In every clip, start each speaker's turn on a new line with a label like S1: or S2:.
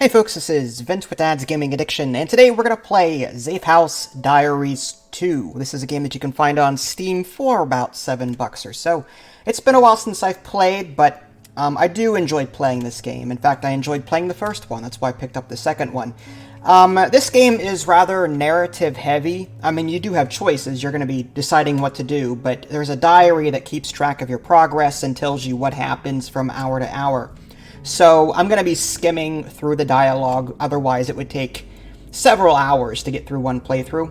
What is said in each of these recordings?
S1: Hey folks, this is Vince with Dad's Gaming Addiction, and today we're going to play Zafehouse Diaries 2. This is a game that you can find on Steam for about $7 or so. It's been a while since I've played, but I do enjoy playing this game. In fact, I enjoyed playing the first one. That's why I picked up the second one. This game is rather narrative heavy. I mean, you do have choices. You're going to be deciding what to do, but there's a diary that keeps track of your progress and tells you what happens from hour to hour. So I'm going to be skimming through the dialogue, otherwise it would take several hours to get through one playthrough,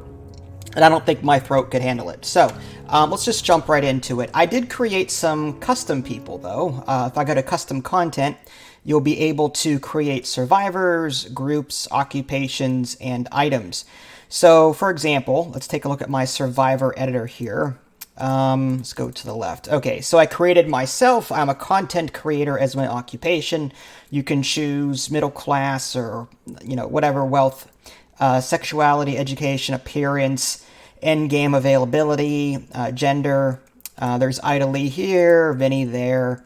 S1: and I don't think my throat could handle it. So let's just jump right into it. I did create some custom people, though. If I go to custom content, you'll be able to create survivors, groups, occupations, and items. So, for example, let's take a look at my survivor editor here. Let's go to the left. Okay, so I created myself. I'm a content creator as my occupation. You can choose middle class or, whatever wealth, sexuality, education, appearance, in-game availability, gender. There's Ida Lee here, Vinny there.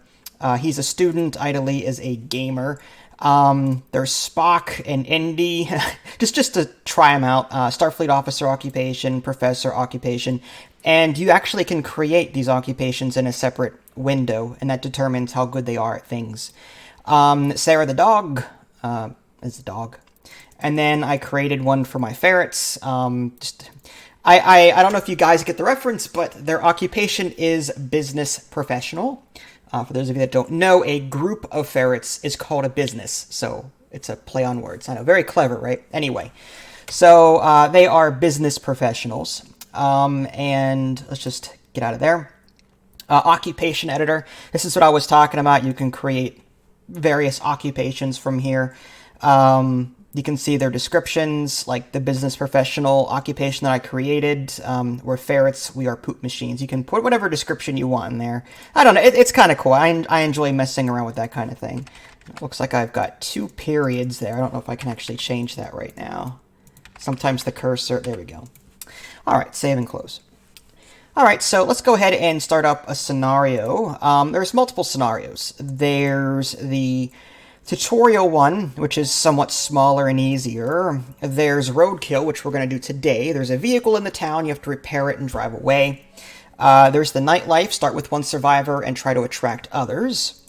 S1: He's a student. Ida Lee is a gamer. There's Spock and Indy, just to try them out. Starfleet officer occupation, professor occupation, and you actually can create these occupations in a separate window, and that determines how good they are at things. Sarah the dog is the dog, and then I created one for my ferrets. I don't know if you guys get the reference, but their occupation is business professional. For those of you that don't know, a group of ferrets is called a business, so it's a play on words. I know, very clever, right? Anyway, so they are business professionals, and let's just get out of there. Occupation editor. This is what I was talking about. You can create various occupations from here. You can see their descriptions, like the business professional occupation that I created. We're ferrets, we are poop machines. You can put whatever description you want in there. I don't know, it's kind of cool. I enjoy messing around with that kind of thing. It looks like I've got 2 periods there. I don't know if I can actually change that right now. Sometimes the cursor, there we go. All right, save and close. All right, so let's go ahead and start up a scenario. There's multiple scenarios. There's the tutorial one, which is somewhat smaller and easier. There's Roadkill, which we're going to do today. There's a vehicle in the town. You have to repair it and drive away. There's the nightlife. Start with 1 survivor and try to attract others.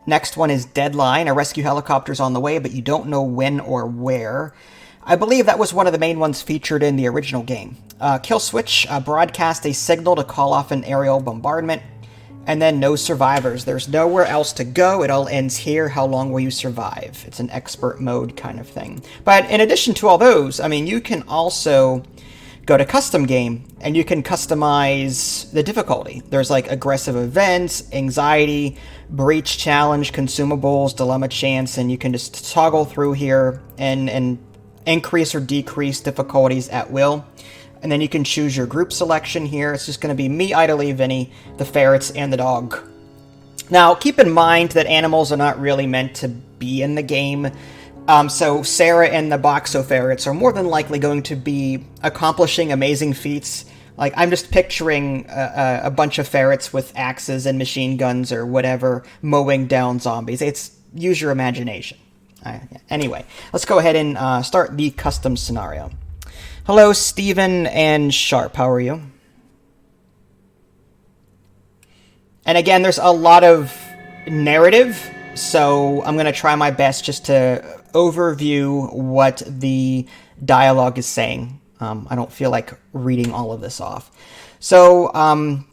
S1: Next one is Deadline. A rescue helicopter's on the way, but you don't know when or where. I believe that was one of the main ones featured in the original game. Kill Switch. Broadcast a signal to call off an aerial bombardment. And then no survivors. There's nowhere else to go. It all ends here. How long will you survive? It's an expert mode kind of thing. But in addition to all those, I mean, you can also go to custom game and you can customize the difficulty. There's like aggressive events, anxiety, breach challenge, consumables, dilemma chance, and you can just toggle through here and increase or decrease difficulties at will. And then you can choose your group selection here. It's just going to be me, Ida Lee, Vinny, the ferrets, and the dog. Now, keep in mind that animals are not really meant to be in the game. So Sarah and the Boxo ferrets are more than likely going to be accomplishing amazing feats. Like, I'm just picturing a bunch of ferrets with axes and machine guns or whatever mowing down zombies. Use your imagination. Anyway, let's go ahead and start the custom scenario. Hello, Steven and Sharp. How are you? And again, there's a lot of narrative, so I'm going to try my best just to overview what the dialogue is saying. I don't feel like reading all of this off. So,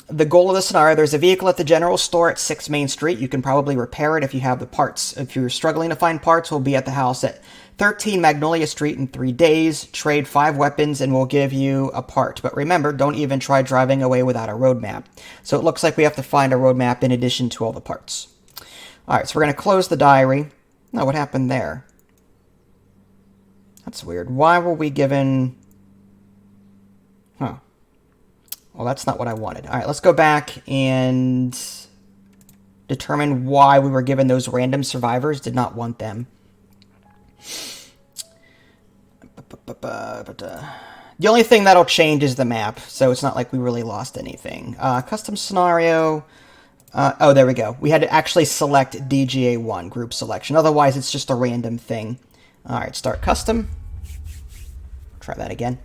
S1: the goal of the scenario, there's a vehicle at the general store at 6 Main Street. You can probably repair it if you have the parts. If you're struggling to find parts, we'll be at the house at 13 Magnolia Street in 3 days. Trade 5 weapons and we'll give you a part. But remember, don't even try driving away without a road map. So it looks like we have to find a road map in addition to all the parts. Alright, so we're going to close the diary. Oh, what happened there? That's weird. Why were we given... Huh. Well, that's not what I wanted. Alright, let's go back and determine why we were given those random survivors. Did not want them. The only thing that'll change is the map, so it's not like we really lost anything. Custom scenario. Oh, there we go. We had to actually select DGA 1, group selection. Otherwise, it's just a random thing. All right, start custom. Try that again.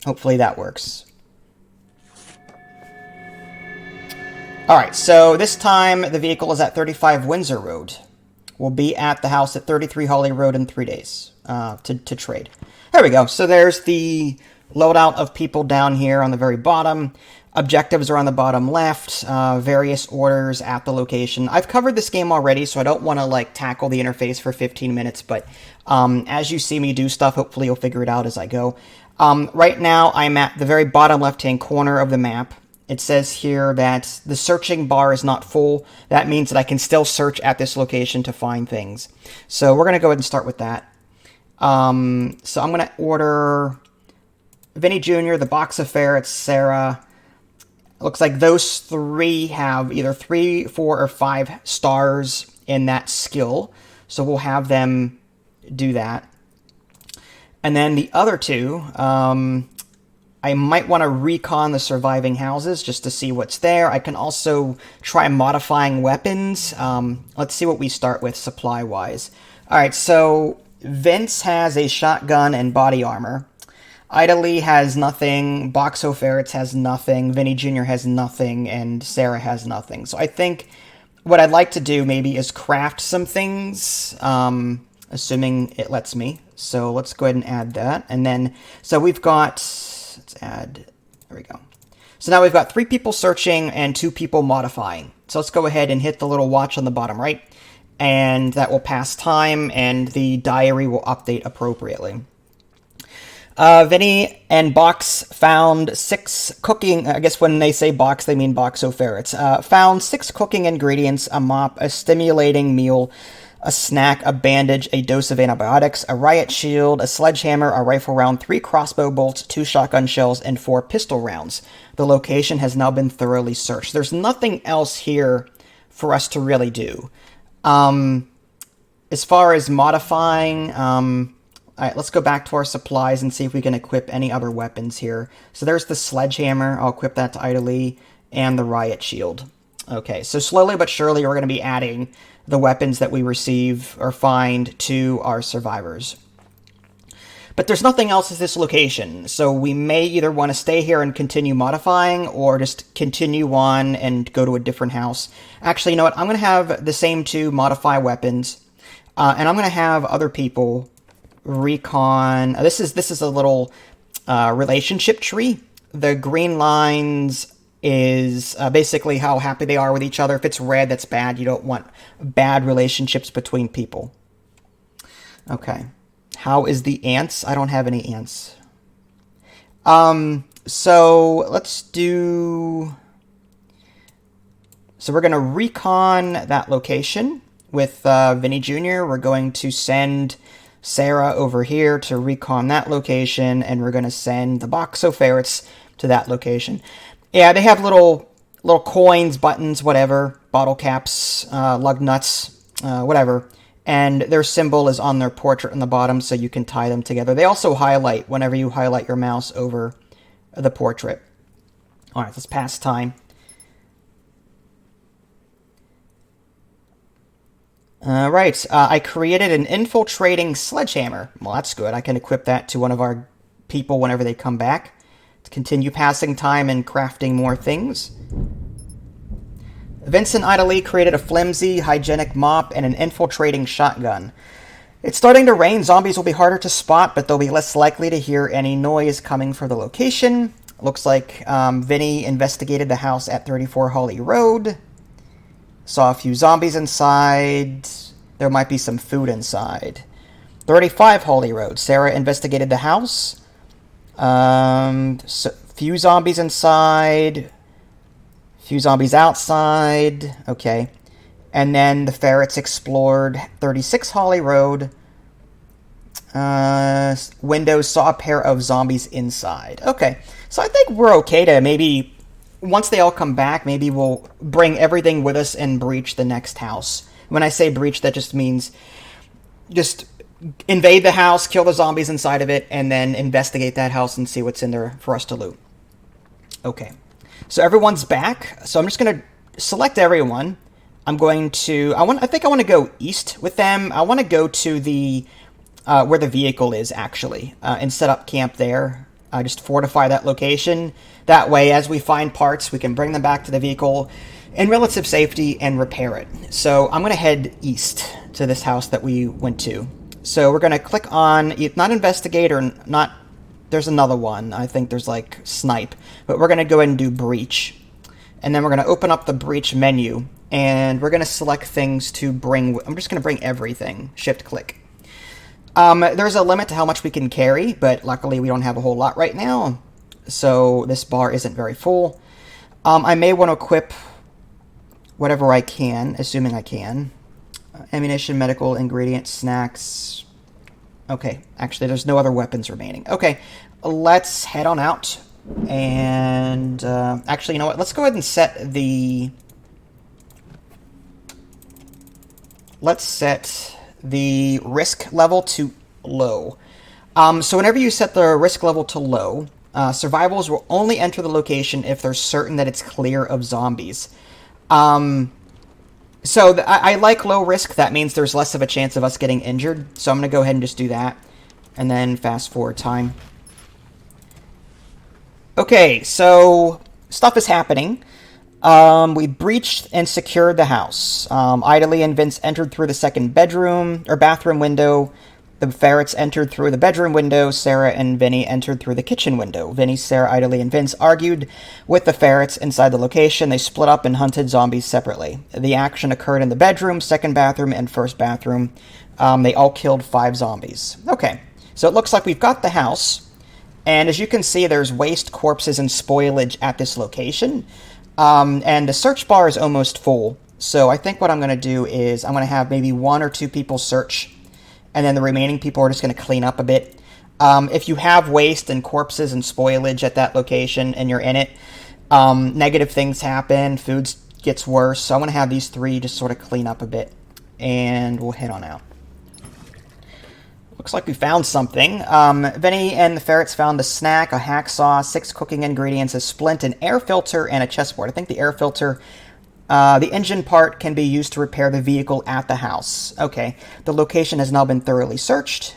S1: Hopefully that works. All right, so this time the vehicle is at 35 Windsor Road. We'll be at the house at 33 Holly Road in 3 days to trade. There we go. So there's the loadout of people down here on the very bottom. Objectives are on the bottom left. Various orders at the location. I've covered this game already, so I don't want to like tackle the interface for 15 minutes. But as you see me do stuff, hopefully you'll figure it out as I go. Right now, I'm at the very bottom left-hand corner of the map. It says here that the searching bar is not full. That means that I can still search at this location to find things. So we're going to go ahead and start with that. So I'm going to order Vinny Jr., the box of ferrets, Sarah. It looks like those three have either 3, 4, or 5 stars in that skill. So we'll have them do that. And then the other two, I might want to recon the surviving houses just to see what's there. I can also try modifying weapons. Let's see what we start with supply-wise. All right, so Vince has a shotgun and body armor. Ida Lee has nothing. Boxo Ferrets has nothing. Vinny Jr. has nothing. And Sarah has nothing. So I think what I'd like to do maybe is craft some things, assuming it lets me. So let's go ahead and add that. And then, so we've got... Let's add, there we go. So now we've got 3 people searching and 2 people modifying. So let's go ahead and hit the little watch on the bottom right, and that will pass time, and the diary will update appropriately. Vinny and Box found 6 cooking, I guess when they say box, they mean Boxo Ferrets, found 6 cooking ingredients, a mop, a stimulating meal, a snack, a bandage, a dose of antibiotics, a riot shield, a sledgehammer, a rifle round, 3 crossbow bolts, 2 shotgun shells, and 4 pistol rounds. The location has now been thoroughly searched. There's nothing else here for us to really do. As far as modifying, all right, let's go back to our supplies and see if we can equip any other weapons here. So there's the sledgehammer. I'll equip that to Ida Lee, and the riot shield. Okay, so slowly but surely we're going to be adding the weapons that we receive or find to our survivors. But there's nothing else at this location, so we may either want to stay here and continue modifying, or just continue on and go to a different house. Actually, you know what? I'm going to have the same 2 modify weapons, and I'm going to have other people recon. This is a little relationship tree. The green lines is basically how happy they are with each other. If it's red, that's bad. You don't want bad relationships between people. Okay. How is the ants? I don't have any ants. So let's do... So we're going to recon that location with Vinny Jr. We're going to send Sarah over here to recon that location, and we're going to send the Boxo Ferrets to that location. Yeah, they have little coins, buttons, whatever, bottle caps, lug nuts, whatever. And their symbol is on their portrait on the bottom, so you can tie them together. They also highlight whenever you highlight your mouse over the portrait. All right, let's pass time. All right, I created an infiltrating sledgehammer. Well, that's good. I can equip that to one of our people whenever they come back. To continue passing time and crafting more things. Vincent Ida Lee created a flimsy, hygienic mop and an infiltrating shotgun. It's starting to rain. Zombies will be harder to spot, but they'll be less likely to hear any noise coming from the location. Looks like Vinny investigated the house at 34 Holly Road. Saw a few zombies inside. There might be some food inside. 35 Holly Road. Sarah investigated the house. So, few zombies inside, few zombies outside, okay. And then the ferrets explored 36 Holly Road. Windows saw a pair of zombies inside. Okay, so I think we're okay to maybe, once they all come back, maybe we'll bring everything with us and breach the next house. When I say breach, that just means just invade the house, kill the zombies inside of it, and then investigate that house and see what's in there for us to loot. Okay. So everyone's back. So I'm just going to select everyone. I'm going to... I think I want to go east with them. I want to go to the... where the vehicle is, actually, and set up camp there. Just fortify that location. That way, as we find parts, we can bring them back to the vehicle in relative safety and repair it. So I'm going to head east to this house that we went to. So we're going to click on, not investigate or not, there's another one. I think there's like snipe. But we're going to go ahead and do breach. And then we're going to open up the breach menu. And we're going to select things to bring, I'm just going to bring everything. Shift click. There's a limit to how much we can carry, but luckily we don't have a whole lot right now. So this bar isn't very full. I may want to equip whatever I can, assuming I can. Ammunition, medical, ingredients, snacks. Okay, actually there's no other weapons remaining. Okay, let's head on out. And actually, you know what? Let's go ahead and set the... Let's set the risk level to low. So whenever you set the risk level to low, survivors will only enter the location if they're certain that it's clear of zombies. So I like low risk. That means there's less of a chance of us getting injured. So I'm going to go ahead and just do that. And then fast forward time. Okay, so stuff is happening. We breached and secured the house. Idly and Vince entered through the second bedroom, or bathroom window. The ferrets entered through the bedroom window. Sarah and Vinny entered through the kitchen window. Vinny, Sarah, Idly, and Vince argued with the ferrets inside the location. They split up and hunted zombies separately. The action occurred in the bedroom, second bathroom, and first bathroom. They all killed 5 zombies. Okay, so it looks like we've got the house. And as you can see, there's waste, corpses, and spoilage at this location. And the search bar is almost full. So I think what I'm going to do is I'm going to have maybe 1 or 2 people search, and then the remaining people are just going to clean up a bit. If you have waste and corpses and spoilage at that location and you're in it, negative things happen, food gets worse. So I want to have these 3 just sort of clean up a bit, and we'll head on out. Looks like we found something. Vinny and the ferrets found a snack, a hacksaw, 6 cooking ingredients, a splint, an air filter, and a chessboard. I think the air filter, the engine part can be used to repair the vehicle at the house. Okay, the location has now been thoroughly searched.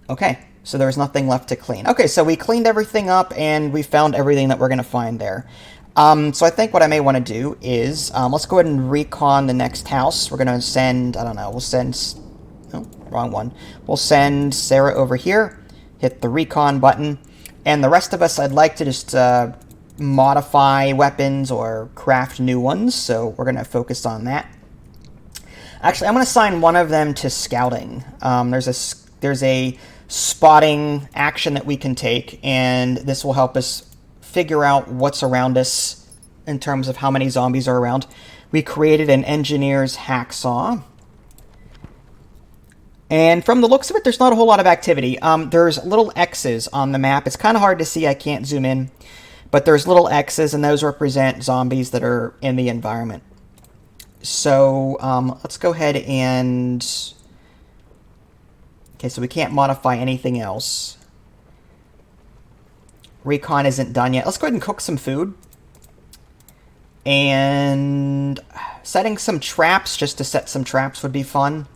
S1: Okay, so there's nothing left to clean. Okay, so we cleaned everything up, and we found everything that we're going to find there. So I think what I may want to do is, let's go ahead and recon the next house. We're going to send, I don't know, we'll send... Oh, wrong one. We'll send Sarah over here, hit the recon button, and the rest of us, I'd like to just modify weapons or craft new ones, so we're going to focus on that. Actually, I'm going to assign one of them to scouting. There's a spotting action that we can take, and this will help us figure out what's around us in terms of how many zombies are around. We created an engineer's hacksaw. And from the looks of it, there's not a whole lot of activity. There's little X's on the map. It's kind of hard to see. I can't zoom in. But there's little X's, and those represent zombies that are in the environment. So let's go ahead and... Okay, so we can't modify anything else. Recon isn't done yet. Let's go ahead and cook some food. And setting some traps, just to set some traps would be fun.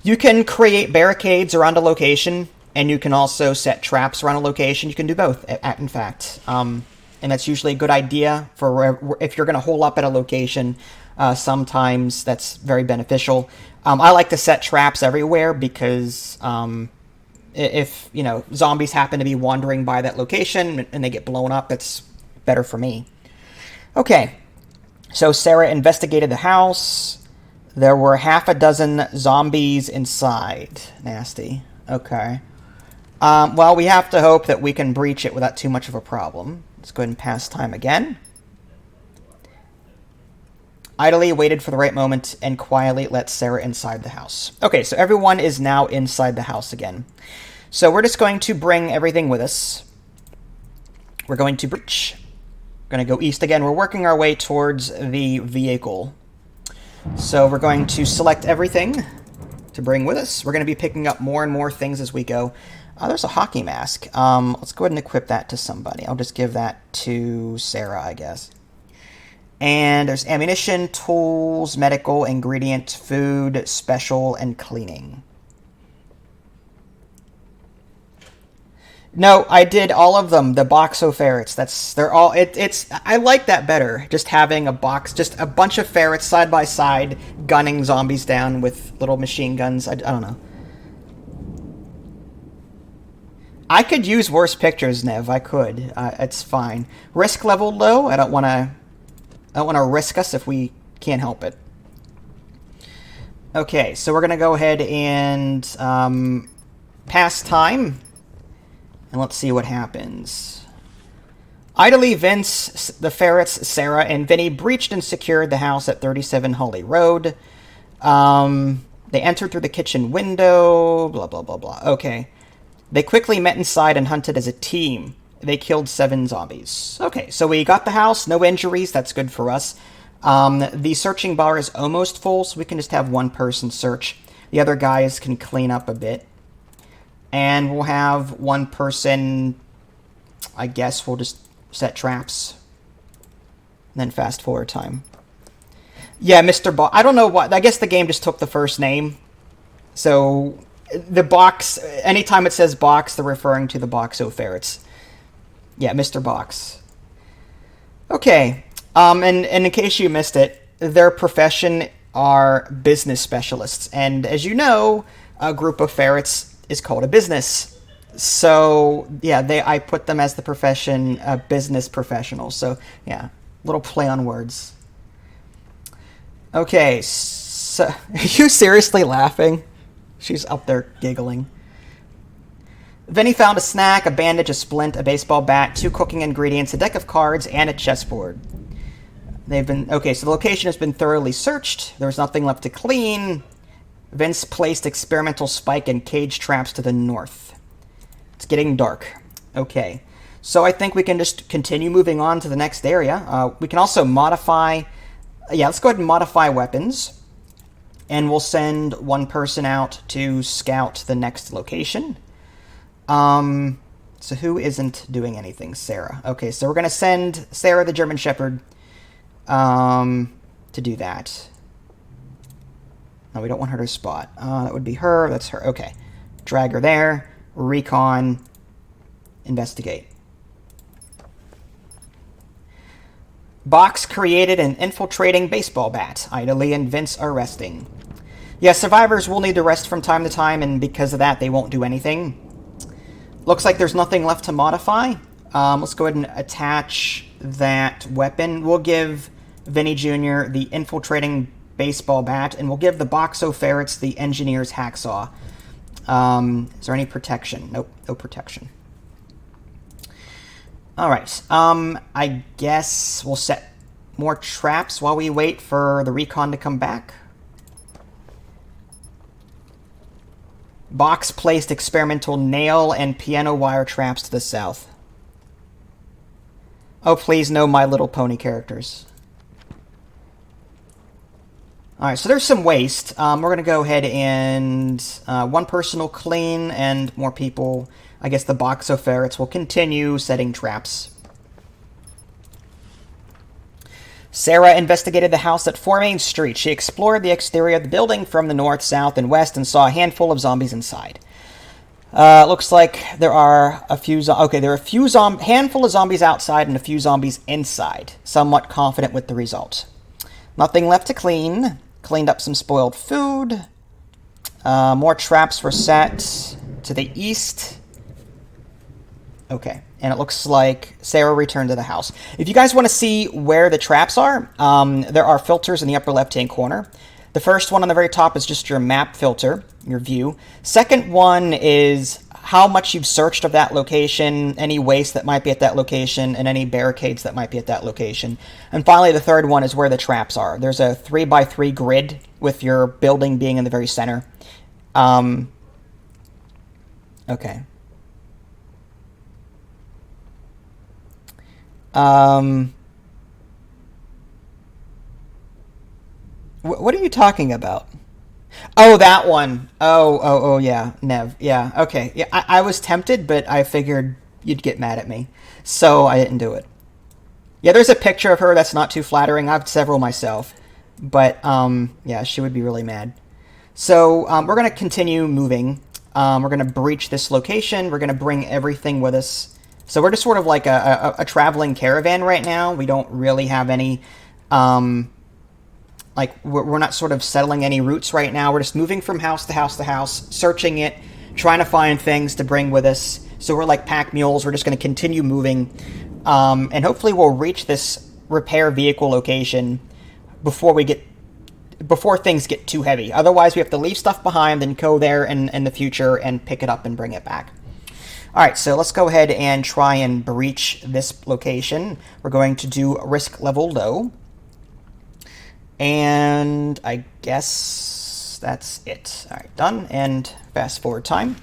S1: You can create barricades around a location, and you can also set traps around a location. You can do both, in fact. And that's usually a good idea for if you're going to hole up at a location. Sometimes that's very beneficial. I like to set traps everywhere because if, you know, zombies happen to be wandering by that location and they get blown up, it's better for me. Okay, so Sarah investigated the house. There were half a dozen zombies inside. Nasty. Okay. Well, we have to hope that we can breach it without too much of a problem. Let's go ahead and pass time again. Idly waited for the right moment and quietly let Sarah inside the house. Okay, so everyone is now inside the house again. So we're just going to bring everything with us. We're going to breach. We're going to go east again. We're working our way towards the vehicle. So we're going to select everything to bring with us. We're going to be picking up more and more things as we go. Oh, there's a hockey mask. Let's go ahead and equip that to somebody. I'll just give that to Sarah, I guess. And there's ammunition, tools, medical, ingredient, food, special, and cleaning. No, I did all of them. The boxo ferrets. They're all. It's. I like that better. Just having a box, just a bunch of ferrets side by side, gunning zombies down with little machine guns. I don't know. I could use worse pictures, Nev. I could. It's fine. Risk level low. I don't want to. I don't want to risk us if we can't help it. Okay, so we're gonna go ahead and pass time. And let's see what happens. Idly, Vince, the ferrets, Sarah, and Vinny breached and secured the house at 37 Holly Road. They entered through the kitchen window, blah, blah, blah, blah. Okay. They quickly met inside and hunted as a team. They killed 7 zombies. Okay, so we got the house, no injuries, that's good for us. The searching bar is almost full, so we can just have one person search. The other guys can clean up a bit. And we'll have one person, I guess we'll just set traps. And then fast forward time. Yeah, Mr. Box. I don't know what. I guess the game just took the first name. So the box, anytime it says box, they're referring to the Boxo ferrets. Yeah, Mr. Box. Okay. And in case you missed it, their profession are business specialists. And as you know, a group of ferrets is called a business. So, yeah, I put them as the profession, business professionals. So, yeah, little play on words. Okay, so, are you seriously laughing? She's up there giggling. Vinny found a snack, a bandage, a splint, a baseball bat, 2 cooking ingredients, a deck of cards, and a chessboard. Okay, so the location has been thoroughly searched. There's nothing left to clean. Vince placed experimental spike and cage traps to the north. It's getting dark. Okay. So I think we can just continue moving on to the next area. We can also modify... Yeah, let's go ahead and modify weapons. And we'll send one person out to scout the next location. So who isn't doing anything? Sarah. Okay, so we're going to send Sarah the German Shepherd to do that. No, we don't want her to spot. That would be her. That's her. Okay. Drag her there. Recon. Investigate. Box created an infiltrating baseball bat. Idly and Vince are resting. Yeah, survivors will need to rest from time to time, and because of that, they won't do anything. Looks like there's nothing left to modify. Let's go ahead and attach that weapon. We'll give Vinny Jr. the infiltrating baseball bat, and we'll give the Boxo ferrets the engineer's hacksaw. Is there any protection? Nope, no protection. Alright, I guess we'll set more traps while we wait for the recon to come back. Box placed experimental nail and piano wire traps to the south. Oh, please, no My Little Pony characters. Alright, so there's some waste. We're going to go ahead and one person will clean, and more people, I guess the Boxo ferrets, will continue setting traps. Sarah investigated the house at 4 Main Street. She explored the exterior of the building from the north, south, and west and saw a handful of zombies inside. Looks like there are a few... there are a handful of zombies outside and a few zombies inside. Somewhat confident with the result. Nothing left to clean. Cleaned up some spoiled food. More traps were set to the east. Okay, and it looks like Sarah returned to the house. If you guys want to see where the traps are, there are filters in the upper left-hand corner. The first one on the very top is just your map filter, your view. Second one is how much you've searched of that location, any waste that might be at that location, and any barricades that might be at that location. And finally, the third one is where the traps are. There's a 3x3 grid with your building being in the very center. Okay. What are you talking about? Oh, that one. Oh, yeah. Nev. Yeah, okay. Yeah, I was tempted, but I figured you'd get mad at me. So I didn't do it. Yeah, there's a picture of her that's not too flattering. I have several myself. But, yeah, she would be really mad. So we're going to continue moving. We're going to breach this location. We're going to bring everything with us. So we're just sort of like a traveling caravan right now. We don't really have any, like, we're not sort of settling any routes right now. We're just moving from house to house to house, searching it, trying to find things to bring with us. So we're like pack mules. We're just going to continue moving. And hopefully we'll reach this repair vehicle location before things get too heavy. Otherwise, we have to leave stuff behind, then go there in the future and pick it up and bring it back. All right, so let's go ahead and try and breach this location. We're going to do risk level low. And I guess that's it. All right, done. And fast forward time.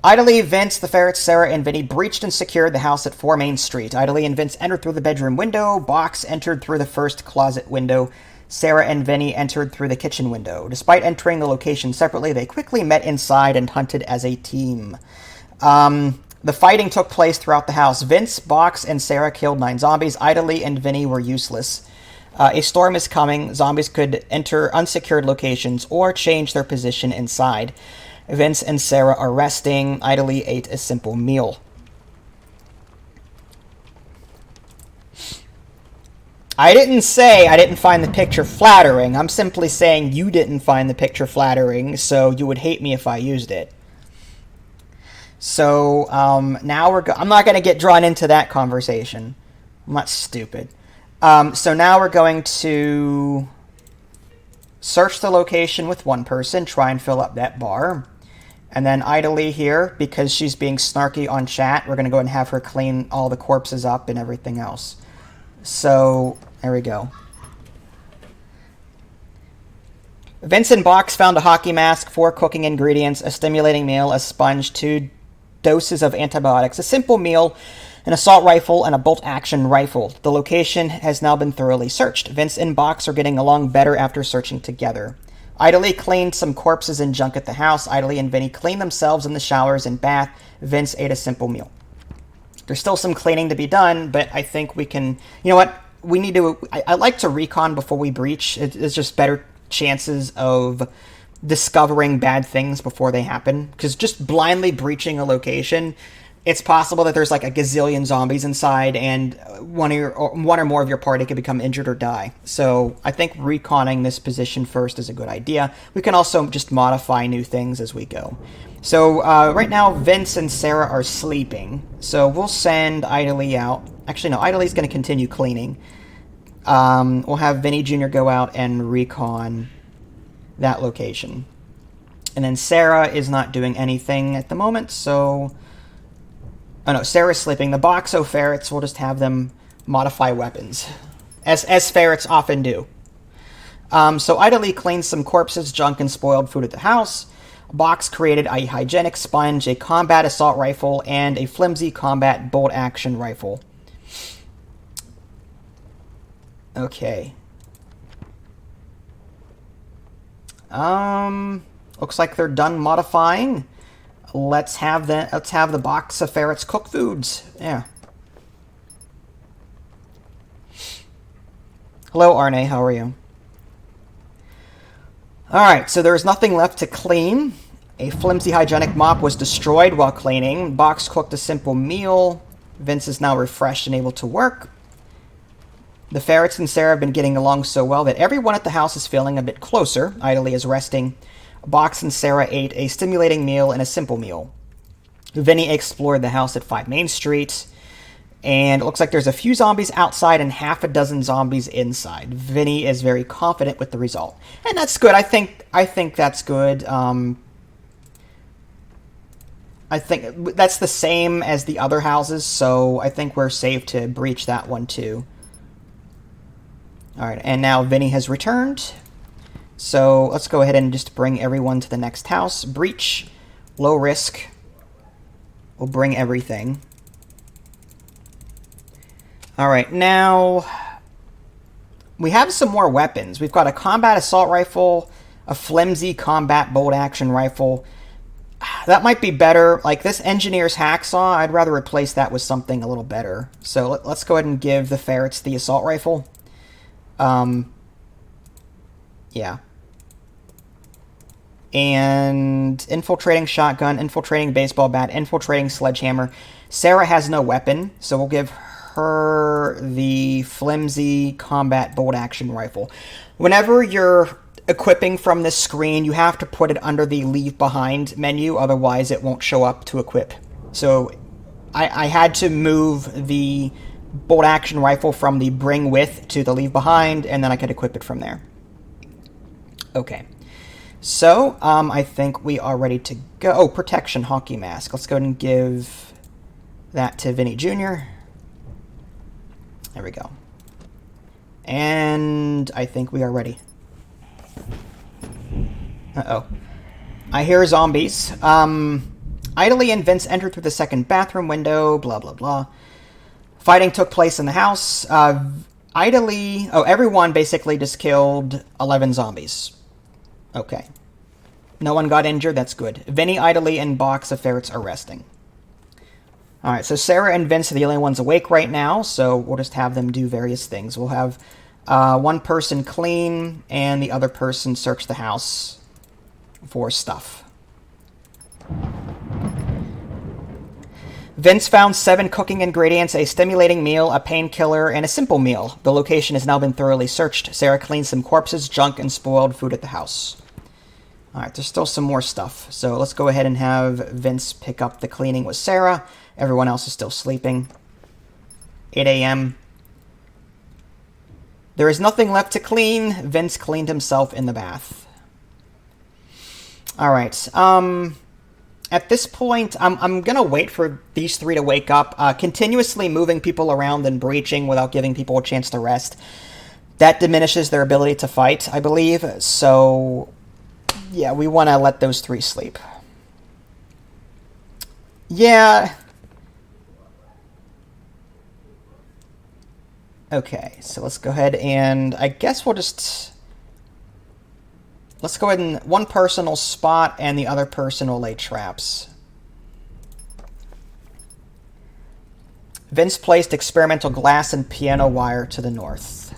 S1: Idly, Vince, the ferrets, Sarah, and Vinny breached and secured the house at 4 Main Street. Idly and Vince entered through the bedroom window. Box entered through the first closet window. Sarah and Vinny entered through the kitchen window. Despite entering the location separately, they quickly met inside and hunted as a team. The fighting took place throughout the house. Vince, Box, and Sarah killed 9 zombies. Idly and Vinny were useless. A storm is coming. Zombies could enter unsecured locations or change their position inside. Vince and Sarah are resting. Idly ate a simple meal. I didn't say I didn't find the picture flattering. I'm simply saying you didn't find the picture flattering, so you would hate me if I used it. So now I'm not going to get drawn into that conversation. I'm not stupid. So now we're going to search the location with one person, try and fill up that bar. And then Idly here, because she's being snarky on chat, we're going to go and have her clean all the corpses up and everything else. So, there we go. Vincent Box found a hockey mask, 4 cooking ingredients, a stimulating meal, a sponge, 2 doses of antibiotics, a simple meal, an assault rifle, and a bolt-action rifle. The location has now been thoroughly searched. Vince and Box are getting along better after searching together. Idly cleaned some corpses and junk at the house. Idly and Vinny cleaned themselves in the showers and bath. Vince ate a simple meal. There's still some cleaning to be done, but I think we can... You know what? We need to... I like to recon before we breach. It's just better chances of discovering bad things before they happen. Because just blindly breaching a location... It's possible that there's like a gazillion zombies inside and one or more of your party could become injured or die. So I think reconning this position first is a good idea. We can also just modify new things as we go. So right now, Vince and Sarah are sleeping. So we'll send Idly out. Actually, no, Idly's going to continue cleaning. We'll have Vinny Jr. go out and recon that location. And then Sarah is not doing anything at the moment, so... Oh no, Sarah's sleeping. The Boxo ferrets, we'll just have them modify weapons, as ferrets often do. So Idly cleaned some corpses, junk, and spoiled food at the house. Box created a hygienic sponge, a combat assault rifle, and a flimsy combat bolt-action rifle. Okay. Looks like they're done modifying. Let's have the box of ferrets cook foods. Yeah. Hello, Arne. How are you? Alright, so there's nothing left to clean. A flimsy hygienic mop was destroyed while cleaning. Box cooked a simple meal. Vince is now refreshed and able to work. The ferrets and Sarah have been getting along so well that everyone at the house is feeling a bit closer. Idly is resting. Box and Sarah ate a stimulating meal and a simple meal. Vinny explored the house at 5 Main Street. And it looks like there's a few zombies outside and half a dozen zombies inside. Vinny is very confident with the result. And that's good. I think that's good. I think that's the same as the other houses, so I think we're safe to breach that one too. Alright, and now Vinny has returned. So let's go ahead and just bring everyone to the next house. Breach, low risk. We'll bring everything. Alright, now we have some more weapons. We've got a combat assault rifle, a flimsy combat bolt-action rifle. That might be better. Like, this engineer's hacksaw, I'd rather replace that with something a little better. So let's go ahead and give the ferrets the assault rifle. Yeah. And infiltrating shotgun, infiltrating baseball bat, infiltrating sledgehammer. Sarah has no weapon, so we'll give her the flimsy combat bolt-action rifle. Whenever you're equipping from this screen, you have to put it under the leave behind menu, otherwise it won't show up to equip. So I had to move the bolt-action rifle from the bring with to the leave behind, and then I could equip it from there. Okay. So, I think we are ready to go. Oh, protection hockey mask. Let's go ahead and give that to Vinny Jr. There we go. And I think we are ready. Uh-oh. I hear zombies. Idly and Vince entered through the second bathroom window, blah, blah, blah. Fighting took place in the house. Idly... Oh, everyone basically just killed 11 zombies. Okay. No one got injured, that's good. Vinny, Idly, and Box of Ferrets are resting. Alright, so Sarah and Vince are the only ones awake right now, so we'll just have them do various things. We'll have one person clean, and the other person search the house for stuff. Vince found 7 cooking ingredients, a stimulating meal, a painkiller, and a simple meal. The location has now been thoroughly searched. Sarah cleaned some corpses, junk, and spoiled food at the house. Alright, there's still some more stuff. So let's go ahead and have Vince pick up the cleaning with Sarah. Everyone else is still sleeping. 8 a.m. There is nothing left to clean. Vince cleaned himself in the bath. Alright, at this point, I'm going to wait for these 3 to wake up. Continuously moving people around and breaching without giving people a chance to rest, that diminishes their ability to fight, I believe. So, yeah, we want to let those 3 sleep. Yeah. Okay, so let's go ahead and I guess we'll just... Let's go ahead and one person will spot and the other person will lay traps. Vince placed experimental glass and piano wire to the north.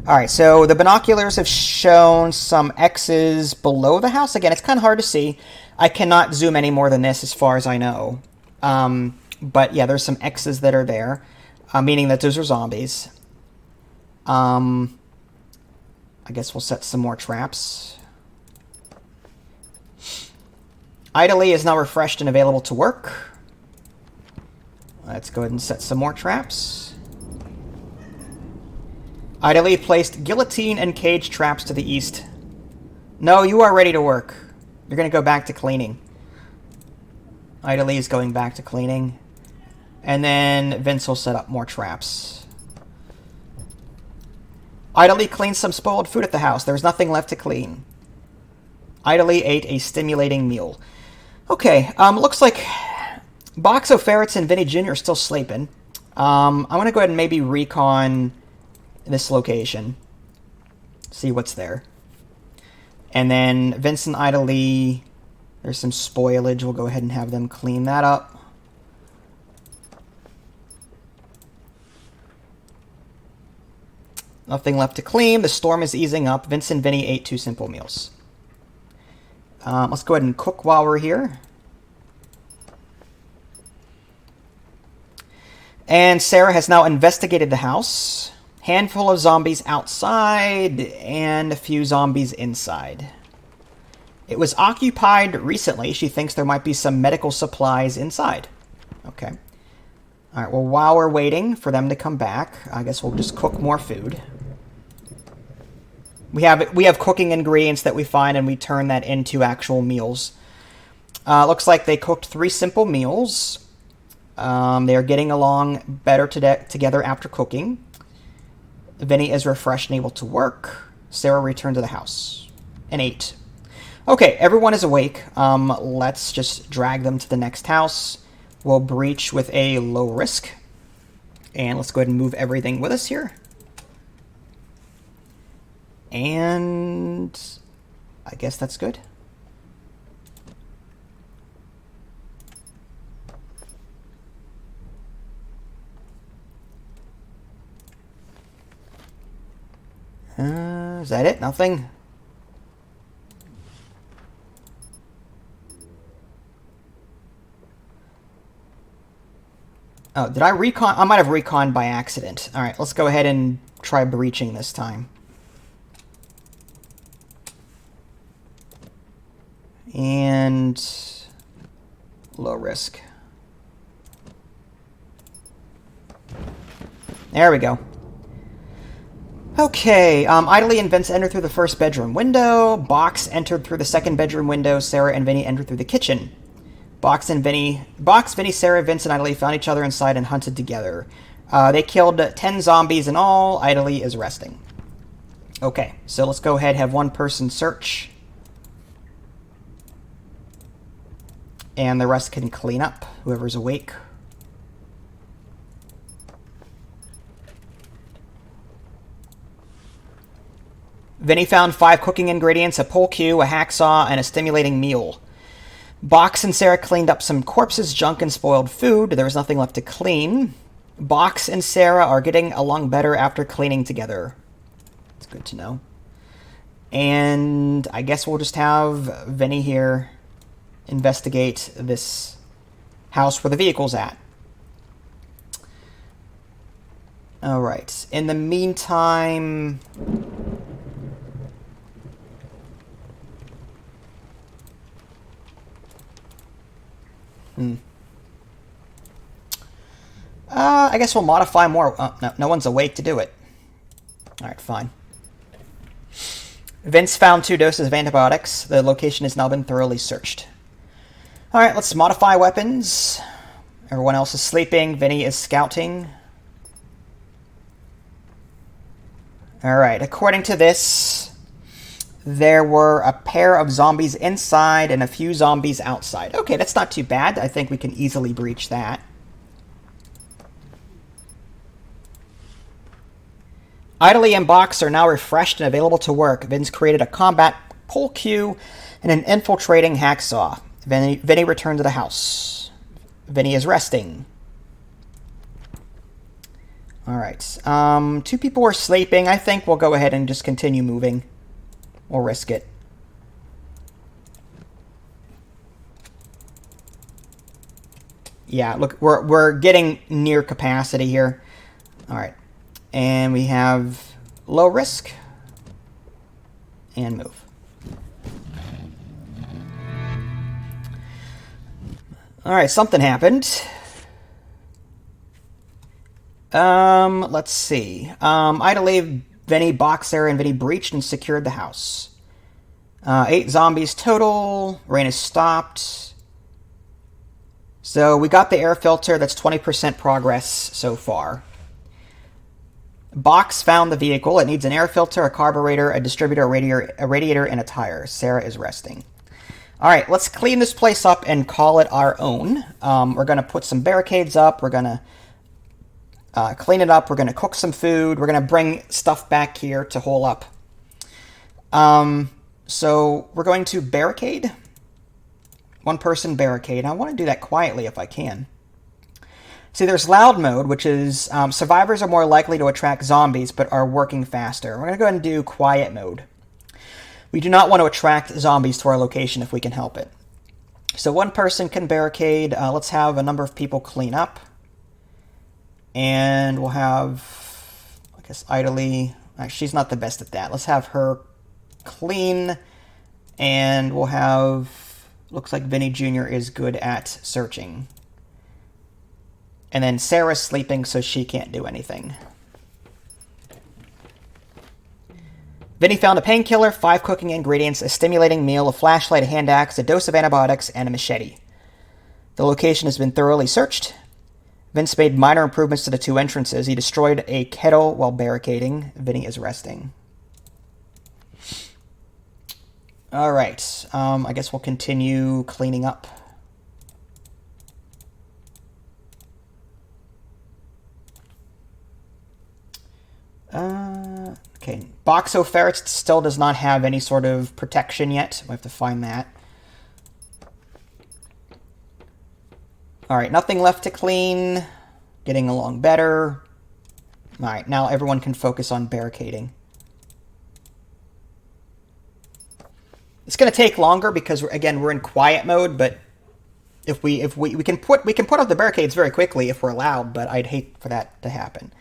S1: Alright, so the binoculars have shown some X's below the house. Again, it's kind of hard to see. I cannot zoom any more than this as far as I know. But yeah, there's some X's that are there, meaning that those are zombies. I guess we'll set some more traps. Idly is now refreshed and available to work. Let's go ahead and set some more traps. Idly placed guillotine and cage traps to the east. No, you are ready to work. You're going to go back to cleaning. Idly is going back to cleaning. And then Vince will set up more traps. Idly cleaned some spoiled food at the house. There was nothing left to clean. Idly ate a stimulating meal. Okay, looks like Box of Ferrets and Vinny Jr. are still sleeping. I'm going to go ahead and maybe recon this location. See what's there. And then Vince and Idly, there's some spoilage. We'll go ahead and have them clean that up. Nothing left to clean. The storm is easing up. Vince and Vinny ate 2 simple meals. Let's go ahead and cook while we're here. And Sarah has now investigated the house. Handful of zombies outside and a few zombies inside. It was occupied recently. She thinks there might be some medical supplies inside. Okay. All right, well, while we're waiting for them to come back, I guess we'll just cook more food. We have cooking ingredients that we find, and we turn that into actual meals. Looks like they cooked 3 simple meals. They are getting along better together after cooking. Vinny is refreshed and able to work. Sarah returned to the house and ate. Okay, everyone is awake. Let's just drag them to the next house. We'll breach with a low risk. And let's go ahead and move everything with us here. And I guess that's good. Is that it? Nothing? Oh, did I recon? I might have reconned by accident. All right, let's go ahead and try breaching this time. And low risk. There we go. Okay, Idly and Vince entered through the first bedroom window. Box entered through the second bedroom window. Sarah and Vinny entered through the kitchen. Box, Vinny, Sarah, Vince, and Idly found each other inside and hunted together. They killed 10 zombies in all. Idly is resting. Okay, so let's go ahead and have one person search. And the rest can clean up, whoever's awake. Vinny found 5 cooking ingredients, a pole cue, a hacksaw, and a stimulating meal. Box and Sarah cleaned up some corpses, junk, and spoiled food. There was nothing left to clean. Box and Sarah are getting along better after cleaning together. It's good to know. And I guess we'll just have Vinny here investigate this house where the vehicle's at. Alright. In the meantime... I guess we'll modify more. No one's awake to do it. Alright, fine. Vince found 2 doses of antibiotics. The location has now been thoroughly searched. Alright, let's modify weapons. Everyone else is sleeping. Vinny is scouting. Alright, according to this, there were a pair of zombies inside and a few zombies outside. Okay, that's not too bad. I think we can easily breach that. Idly and Box are now refreshed and available to work. Vince created a combat pole cue and an infiltrating hacksaw. Vinny returned to the house. Vinny is resting. Alright. 2 people are sleeping. I think we'll go ahead and just continue moving. We'll risk it. Yeah, look, we're getting near capacity here. Alright. And we have low risk. And move. Alright, something happened. Let's see. Idly, Vinny, Boxer, and Vinny breached and secured the house. 8 zombies total. Rain is stopped. So we got the air filter. That's 20% progress so far. Box found the vehicle. It needs an air filter, a carburetor, a distributor, a radiator, and a tire. Sarah is resting. Alright, let's clean this place up and call it our own. We're going to put some barricades up. We're going to clean it up. We're going to cook some food. We're going to bring stuff back here to hole up. So we're going to barricade. 1 person barricade. I want to do that quietly if I can. See, there's loud mode, which is survivors are more likely to attract zombies, but are working faster. We're going to go ahead and do quiet mode. We do not want to attract zombies to our location if we can help it. So 1 person can barricade. Let's have a number of people clean up. And we'll have, I guess, Idly. She's not the best at that. Let's have her clean. And we'll have, looks like Vinny Jr. is good at searching. And then Sarah's sleeping, so she can't do anything. Vinny found a painkiller, 5 cooking ingredients, a stimulating meal, a flashlight, a hand axe, a dose of antibiotics, and a machete. The location has been thoroughly searched. Vince made minor improvements to the 2 entrances. He destroyed a kettle while barricading. Vinny is resting. Alright, I guess we'll continue cleaning up. Okay, Boxo Ferrets still does not have any sort of protection yet. We have to find that. Alright, nothing left to clean. Getting along better. Alright, now everyone can focus on barricading. It's going to take longer because, again, we're in quiet mode, but if we can put up the barricades very quickly if we're allowed, but I'd hate for that to happen.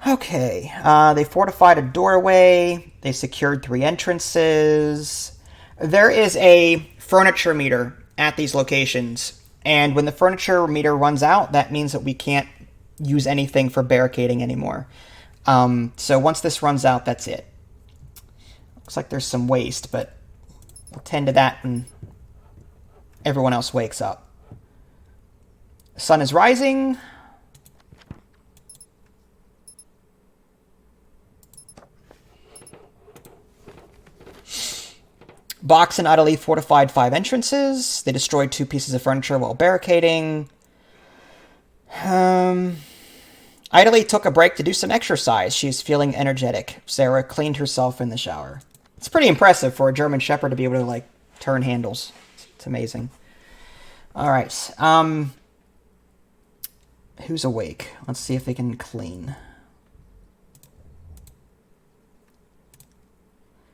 S1: Okay, they fortified a doorway. They secured 3 entrances. There is a furniture meter at these locations, and when the furniture meter runs out, that means that we can't use anything for barricading anymore. So once this runs out, that's it. Looks like there's some waste, but we'll tend to that when everyone else wakes up. The sun is rising. Box and Idly fortified 5 entrances. They destroyed 2 pieces of furniture while barricading. Idly took a break to do some exercise. She's feeling energetic. Sarah cleaned herself in the shower. It's pretty impressive for a German Shepherd to be able to, like, turn handles. It's amazing. All right. Who's awake? Let's see if they can clean.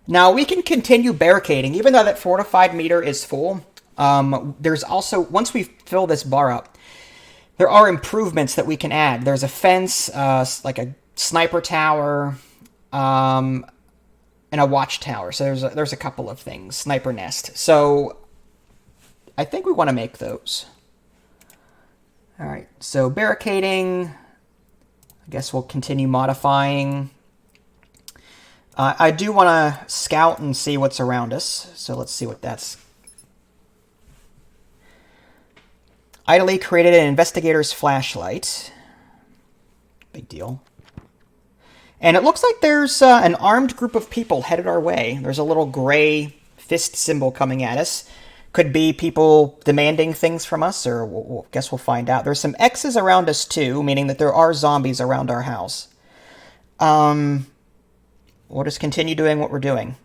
S1: Now, we can continue barricading, even though that fortified meter is full. There's also, once we fill this bar up, there are improvements that we can add. There's a fence, like a sniper tower, and a watchtower. So there's a couple of things. Sniper nest. So I think we want to make those. All right, so barricading. I guess we'll continue modifying. I do want to scout and see what's around us, so let's see what that's. Idly created an investigator's flashlight. Big deal. And it looks like there's an armed group of people headed our way. There's a little gray fist symbol coming at us. Could be people demanding things from us, or we'll guess we'll find out. There's some X's around us too, meaning that there are zombies around our house. We'll just continue doing what we're doing.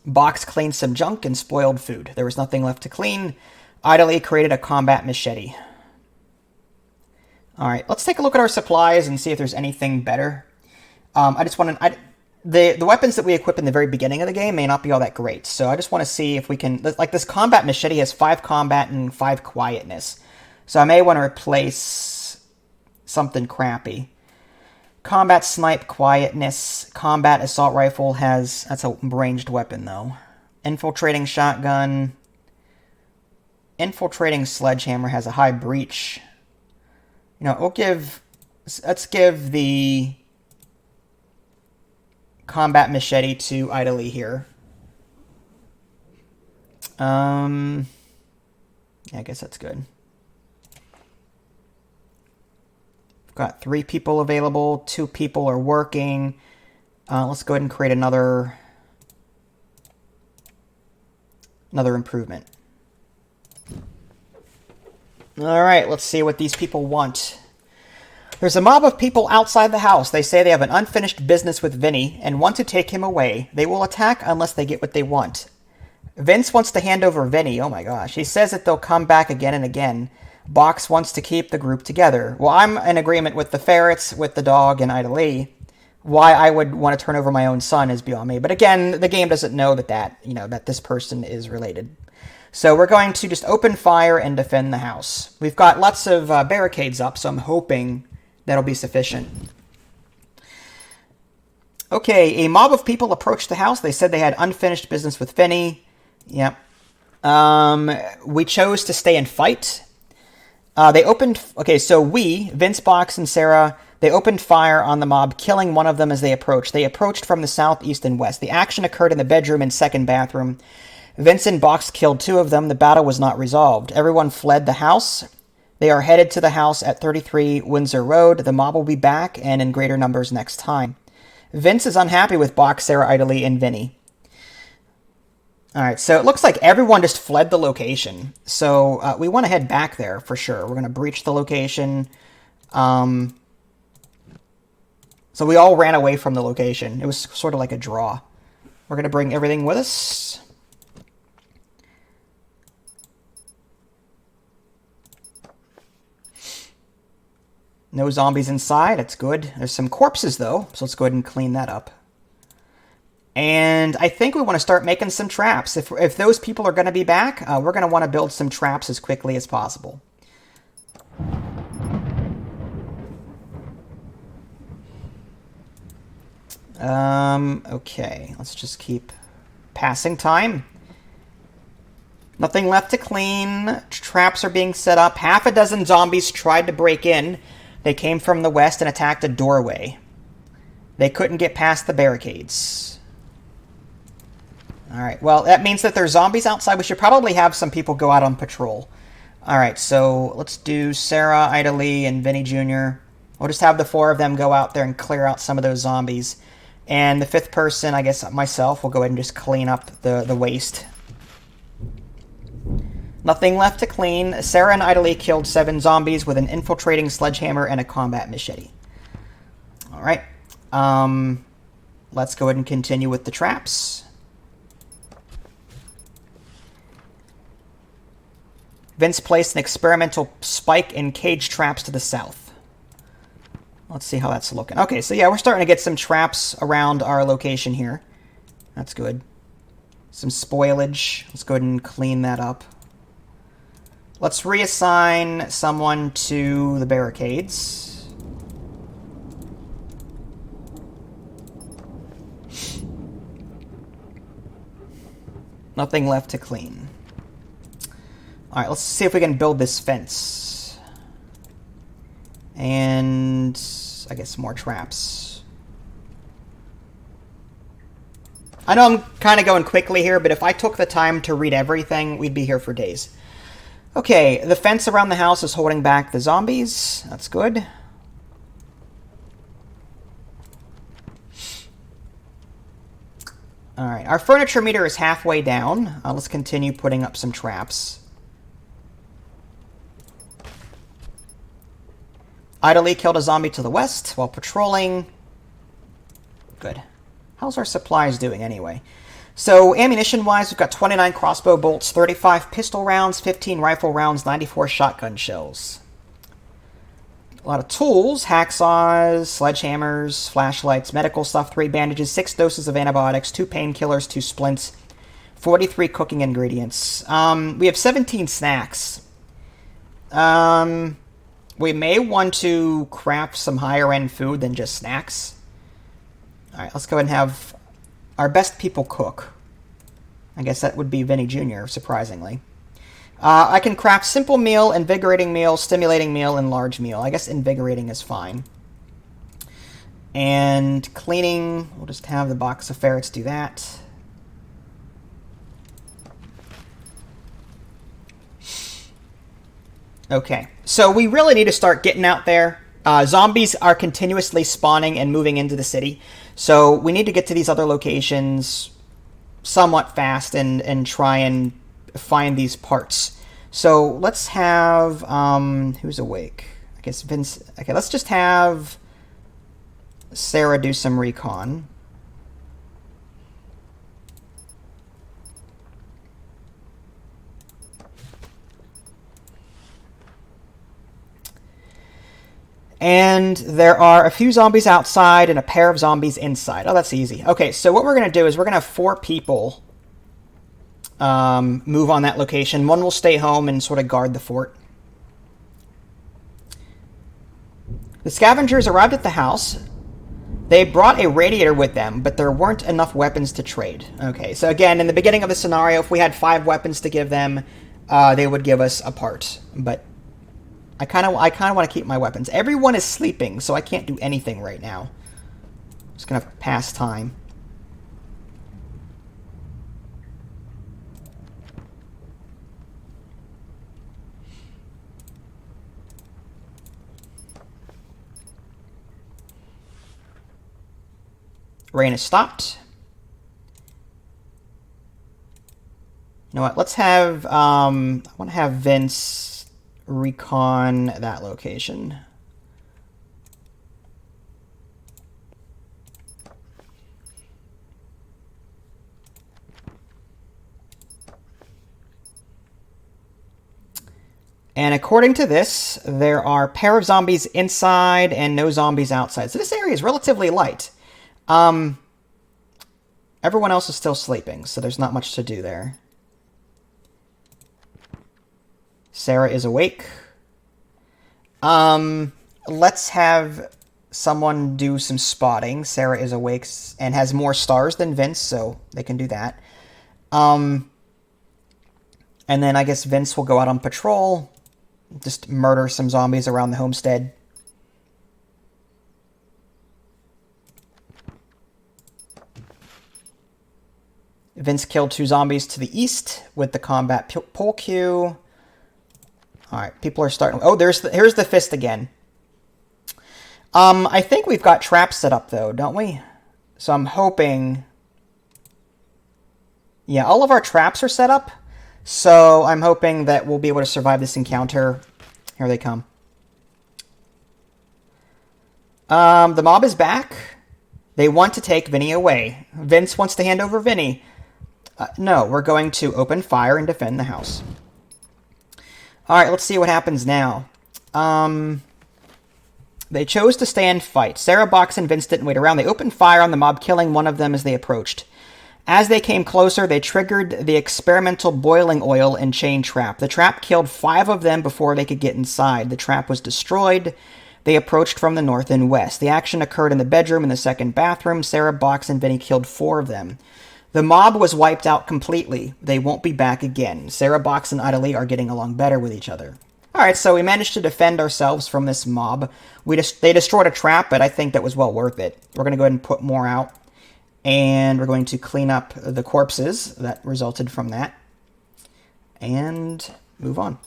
S1: Box cleaned some junk and spoiled food. There was nothing left to clean. Idly created a combat machete. Alright, let's take a look at our supplies and see if there's anything better. I just want to... The weapons that we equip in the very beginning of the game may not be all that great, so I just want to see if we can... Like, this combat machete has 5 combat and 5 quietness. So I may want to replace something crappy. Combat snipe, quietness. Combat assault rifle has... That's a ranged weapon, though. Infiltrating shotgun. Infiltrating sledgehammer has a high breach. You know, let's give the combat machete to Idly here. Yeah, I guess that's good. Got 3 people available, 2 people are working. Let's go ahead and create another improvement. Alright, let's see what these people want. There's a mob of people outside the house. They say they have an unfinished business with Vinny and want to take him away. They will attack unless they get what they want. Vince wants to hand over Vinny. Oh my gosh. He says that they'll come back again and again. Box wants to keep the group together. Well, I'm in agreement with the ferrets, with the dog, and Idly. Why I would want to turn over my own son is beyond me. But again, the game doesn't know that this person is related. So we're going to just open fire and defend the house. We've got lots of barricades up, so I'm hoping that'll be sufficient. Okay, a mob of people approached the house. They said they had unfinished business with Vinny. Yep. We chose to stay and fight. They opened... Okay, so Vince, Box, and Sarah, they opened fire on the mob, killing one of them as they approached. They approached from the south, east, and west. The action occurred in the bedroom and second bathroom. Vince and Box killed 2 of them. The battle was not resolved. Everyone fled the house. They are headed to the house at 33 Windsor Road. The mob will be back and in greater numbers next time. Vince is unhappy with Box, Sarah, Idly, and Vinny. Alright, so it looks like everyone just fled the location. So we want to head back there for sure. We're going to breach the location. So we all ran away from the location. It was sort of like a draw. We're going to bring everything with us. No zombies inside. That's good. There's some corpses, though, so let's go ahead and clean that up. And I think we want to start making some traps. If those people are going to be back, we're going to want to build some traps as quickly as possible. Okay, let's just keep passing time. Nothing left to clean. Traps are being set up. Half a dozen zombies tried to break in. They came from the west and attacked a doorway. They couldn't get past the barricades. Alright, well, that means that there's zombies outside. We should probably have some people go out on patrol. Alright, so let's do Sarah, Ida Lee, and Vinny Jr. We'll just have the four of them go out there and clear out some of those zombies. And the fifth person, I guess myself, will go ahead and just clean up the waste. Nothing left to clean. Sarah and Ida Lee killed 7 zombies with an infiltrating sledgehammer and a combat machete. Alright. Let's go ahead and continue with the traps. Vince placed an experimental spike and cage traps to the south. Let's see how that's looking. Okay, so yeah, we're starting to get some traps around our location here. That's good. Some spoilage. Let's go ahead and clean that up. Let's reassign someone to the barricades. Nothing left to clean. Alright, let's see if we can build this fence. And I guess more traps. I know I'm kind of going quickly here, but if I took the time to read everything, we'd be here for days. Okay, the fence around the house is holding back the zombies. That's good. Alright, our furniture meter is halfway down. Let's continue putting up some traps. Ida Lee killed a zombie to the west while patrolling. Good. How's our supplies doing anyway? So, ammunition-wise, we've got 29 crossbow bolts, 35 pistol rounds, 15 rifle rounds, 94 shotgun shells. A lot of tools, hacksaws, sledgehammers, flashlights, medical stuff, 3 bandages, 6 doses of antibiotics, 2 painkillers, 2 splints, 43 cooking ingredients. We have 17 snacks. We may want to craft some higher-end food than just snacks. Alright, let's go ahead and have our best people cook. I guess that would be Vinny Jr., surprisingly. I can craft simple meal, invigorating meal, stimulating meal, and large meal. I guess invigorating is fine. And cleaning, we'll just have the box of ferrets do that. Okay, so we really need to start getting out there. Zombies are continuously spawning and moving into the city. So we need to get to these other locations somewhat fast and try and find these parts. So let's have, who's awake? I guess Vince. Okay, let's just have Sarah do some recon. And there are a few zombies outside and a pair of zombies inside. Oh, that's easy. Okay, so what we're going to do is we're going to have 4 people move on that location. One will stay home and sort of guard the fort. The scavengers arrived at the house. They brought a radiator with them, but there weren't enough weapons to trade. Okay, so again, in the beginning of the scenario, if we had 5 weapons to give them, they would give us a part. But I kind of want to keep my weapons. Everyone is sleeping, so I can't do anything right now. Just gonna pass time. Rain has stopped. You know what? Let's have, I want to have Vince recon that location. And according to this, there are a pair of zombies inside and no zombies outside. So this area is relatively light. Everyone else is still sleeping, so there's not much to do there. Sarah is awake. Let's have someone do some spotting. Sarah is awake and has more stars than Vince, so they can do that. And then I guess Vince will go out on patrol, just murder some zombies around the homestead. Vince killed 2 zombies to the east with the combat pull queue. Alright, people are starting... Oh, here's the fist again. I think we've got traps set up, though, don't we? So I'm hoping... Yeah, all of our traps are set up. So I'm hoping that we'll be able to survive this encounter. Here they come. The mob is back. They want to take Vinny away. Vince wants to hand over Vinny. No, we're going to open fire and defend the house. Alright, let's see what happens now. They chose to stay and fight. Sarah, Box, and Vince didn't wait around. They opened fire on the mob, killing one of them as they approached. As they came closer, they triggered the experimental boiling oil and chain trap. The trap killed 5 of them before they could get inside. The trap was destroyed. They approached from the north and west. The action occurred in the bedroom and the second bathroom. Sarah, Box, and Vinny killed 4 of them. The mob was wiped out completely. They won't be back again. Sarah, Box, and Idly are getting along better with each other. Alright, so we managed to defend ourselves from this mob. They destroyed a trap, but I think that was well worth it. We're going to go ahead and put more out. And we're going to clean up the corpses that resulted from that. And move on.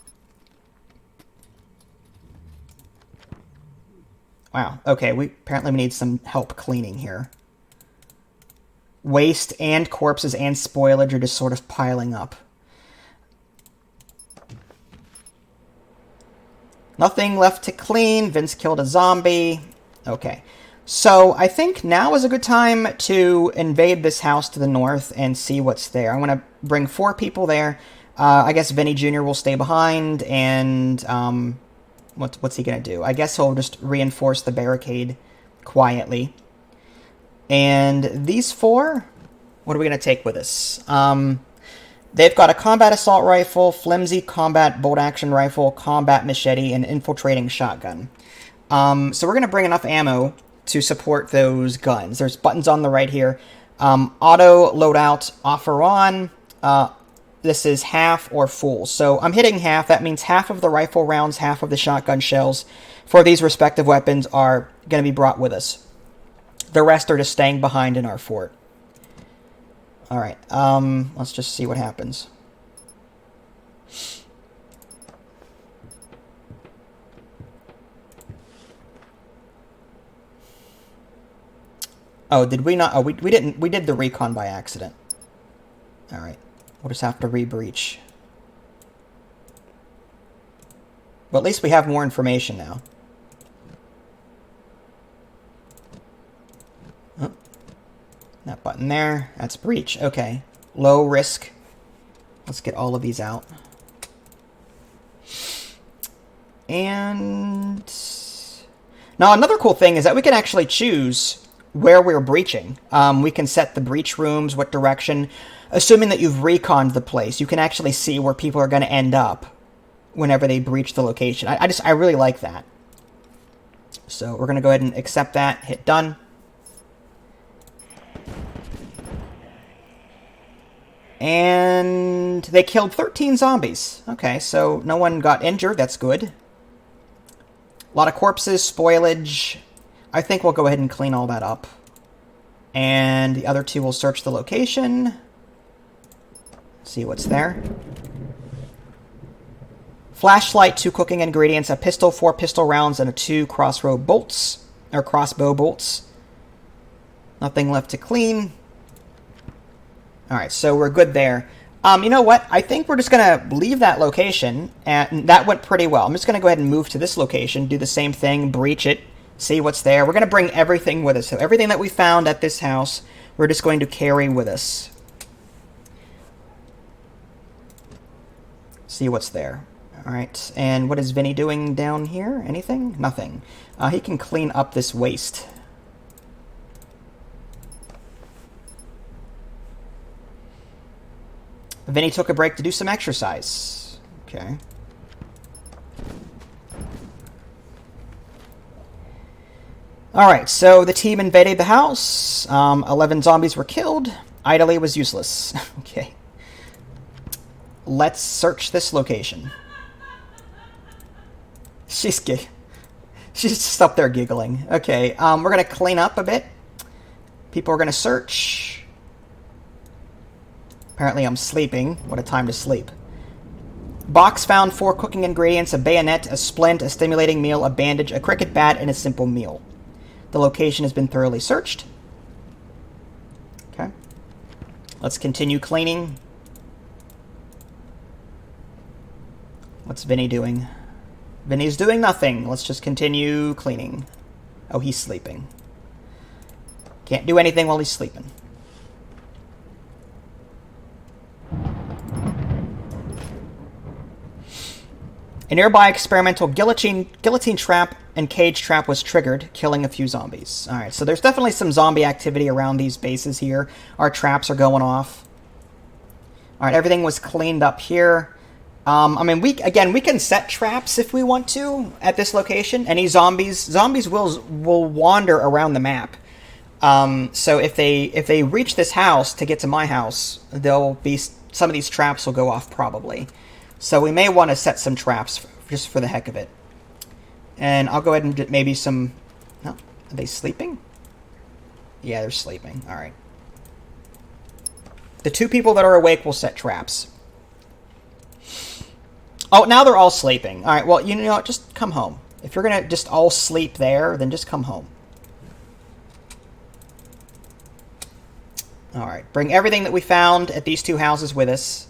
S1: Wow, okay, apparently we need some help cleaning here. Waste and corpses and spoilage are just sort of piling up. Nothing left to clean. Vince killed a zombie. Okay. So I think now is a good time to invade this house to the north and see what's there. I'm going to bring 4 people there. I guess Vinny Jr. will stay behind, and what's he going to do? I guess he'll just reinforce the barricade quietly. And these 4, what are we going to take with us? They've got a combat assault rifle, flimsy combat bolt-action rifle, combat machete, and infiltrating shotgun. So we're going to bring enough ammo to support those guns. There's buttons on the right here. Auto loadout off or on. This is half or full. So I'm hitting half. That means half of the rifle rounds, half of the shotgun shells for these respective weapons are going to be brought with us. The rest are just staying behind in our fort. Alright, let's just see what happens. Oh, did we not? Oh, we didn't. We did the recon by accident. Alright. We'll just have to re-breach. But at least we have more information now. Oh. That button there. That's breach. Okay. Low risk. Let's get all of these out. And... now another cool thing is that we can actually choose where we're breaching. We can set the breach rooms, what direction. Assuming that you've reconned the place, you can actually see where people are going to end up whenever they breach the location. I really like that. So we're going to go ahead and accept that, hit done. And they killed 13 zombies. Okay, so no one got injured, that's good. A lot of corpses, spoilage. I think we'll go ahead and clean all that up. And the other 2 will search the location. See what's there. Flashlight, 2 cooking ingredients, a pistol, 4 pistol rounds, and 2 crossbow bolts. Nothing left to clean. Alright, so we're good there. You know what? I think we're just going to leave that location, and that went pretty well. I'm just going to go ahead and move to this location, do the same thing, breach it, see what's there. We're going to bring everything with us. So everything that we found at this house, we're just going to carry with us. See what's there. All right, and what is Vinny doing down here? Anything? Nothing. He can clean up this waste. Vinny took a break to do some exercise. Okay. All right, so the team invaded the house. 11 zombies were killed. Idly was useless. Okay. Let's search this location. She's just up there giggling. Okay, we're going to clean up a bit. People are going to search. Apparently I'm sleeping. What a time to sleep. Box found 4 cooking ingredients, a bayonet, a splint, a stimulating meal, a bandage, a cricket bat, and a simple meal. The location has been thoroughly searched. Okay. Let's continue cleaning. What's Vinny doing? Vinny's doing nothing. Let's just continue cleaning. Oh, he's sleeping. Can't do anything while he's sleeping. A nearby experimental guillotine trap and cage trap was triggered, killing a few zombies. Alright, so there's definitely some zombie activity around these bases here. Our traps are going off. Alright, everything was cleaned up here. I mean, we can set traps if we want to at this location. Any zombies will wander around the map. So if they reach this house to get to my house, some of these traps will go off probably. So we may want to set some traps just for the heck of it. And I'll go ahead and get maybe some... No, are they sleeping? Yeah, they're sleeping. All right. The 2 people that are awake will set traps. Oh, now they're all sleeping. All right, well, you know what? Just come home. If you're going to just all sleep there, then just come home. All right, bring everything that we found at these 2 houses with us.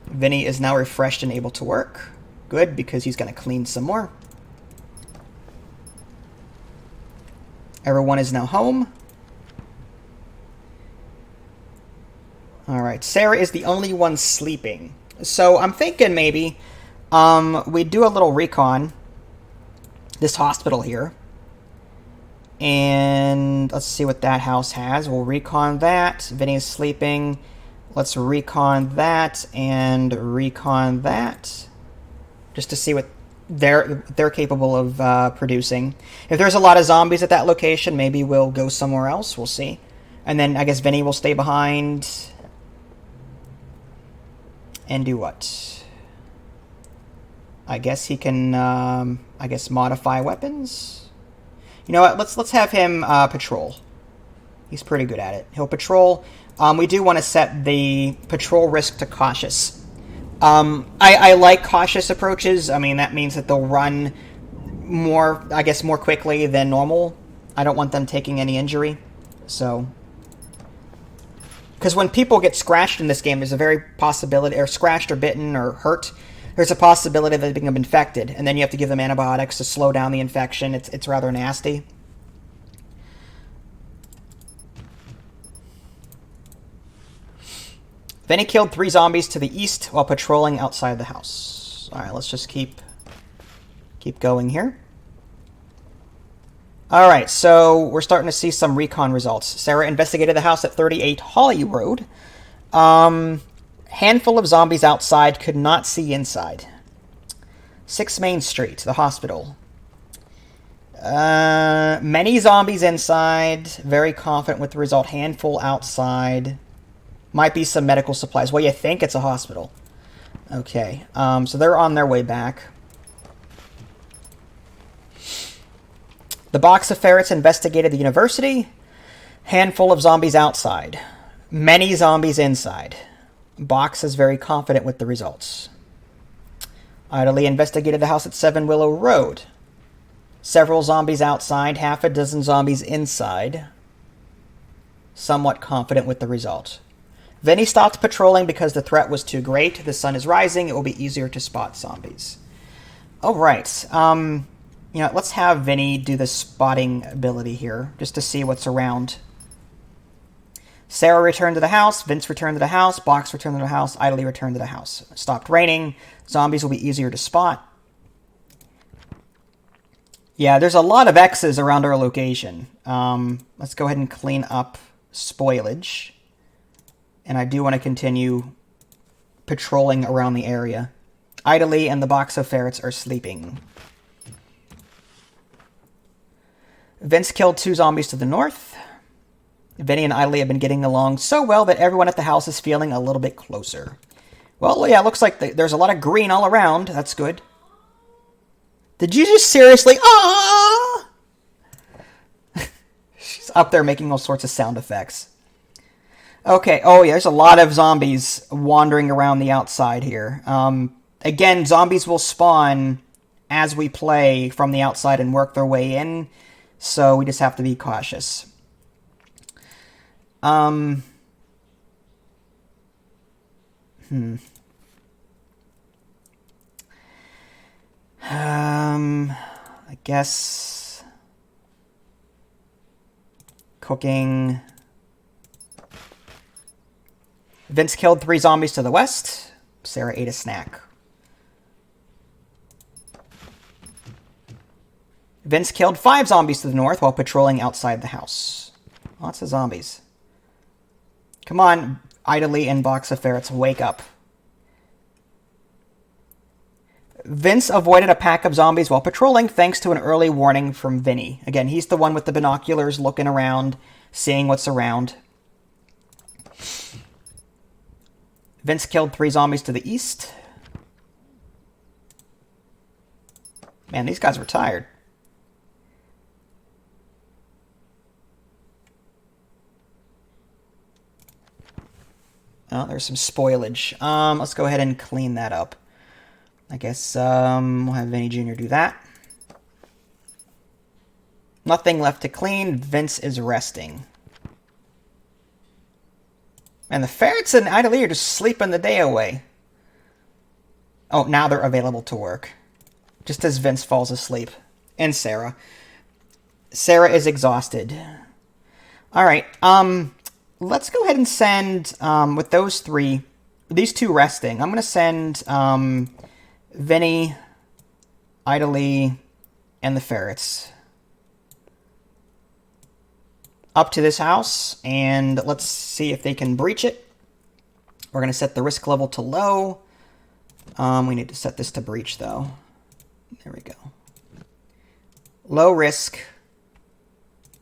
S1: Vinny is now refreshed and able to work. Good, because he's going to clean some more. Everyone is now home. Alright, Sarah is the only one sleeping. So I'm thinking maybe we do a little recon. This hospital here. And let's see what that house has. We'll recon that. Vinny is sleeping. Let's recon that and recon that. Just to see what they're capable of producing. If there's a lot of zombies at that location, maybe we'll go somewhere else. We'll see. And then I guess Vinny will stay behind. And do what? I guess he can, modify weapons. You know what? Let's have him patrol. He's pretty good at it. He'll patrol. We do want to set the patrol risk to cautious. I like cautious approaches. I mean, that means that they'll run more quickly than normal. I don't want them taking any injury. So... Because when people get scratched in this game, there's a very possibility, or scratched or bitten or hurt, there's a possibility that they become infected, and then you have to give them antibiotics to slow down the infection. It's rather nasty. Vinny killed 3 zombies to the east while patrolling outside the house. All right, let's just keep going here. All right, so we're starting to see some recon results. Sarah investigated the house at 38 Holly Road. Handful of zombies outside, could not see inside. 6 Main Street, the hospital. Many zombies inside, very confident with the result. Handful outside. Might be some medical supplies. Well, you think it's a hospital. Okay, so they're on their way back. The box of ferrets investigated the university. Handful of zombies outside. Many zombies inside. Box is very confident with the results. Idly investigated the house at 7 Willow Road. Several zombies outside. Half a dozen zombies inside. somewhat confident with the result. Vinny stopped patrolling because the threat was too great. The sun is rising. It will be easier to spot zombies. All right. Let's have Vinny do the spotting ability here, just to see what's around. Sarah returned to the house. Vince returned to the house. Box returned to the house. Idly returned to the house. It stopped raining. Zombies will be easier to spot. Yeah, there's a lot of X's around our location. Let's go ahead and clean up spoilage. And I do want to continue patrolling around the area. Idly and the box of ferrets are sleeping. Vince killed 2 zombies to the north. Vinny and Idly have been getting along so well that everyone at the house is feeling a little bit closer. Well, yeah, it looks like there's a lot of green all around. That's good. Did you just seriously... Ah! She's up there making all sorts of sound effects. Okay, oh yeah, there's a lot of zombies wandering around the outside here. Again, zombies will spawn as we play from the outside and work their way in, so we just have to be cautious. I guess cooking. Vince killed 3 zombies to the west. Sarah ate a snack. Vince killed 5 zombies to the north while patrolling outside the house. Lots of zombies. Come on, Idly and Box of Ferrets, wake up. Vince avoided a pack of zombies while patrolling thanks to an early warning from Vinny. Again, he's the one with the binoculars looking around, seeing what's around. Vince killed 3 zombies to the east. Man, these guys were tired. Oh, there's some spoilage. Let's go ahead and clean that up. I guess we'll have Vinny Jr. do that. Nothing left to clean. Vince is resting. And the ferrets and Idly are just sleeping the day away. Oh, now they're available to work. Just as Vince falls asleep. And Sarah. Sarah is exhausted. Alright, let's go ahead and send, with those 3, these 2 resting, I'm going to send Vinny, Idly, and the ferrets up to this house, and let's see if they can breach it. We're going to set the risk level to low. We need to set this to breach, though. There we go. Low risk.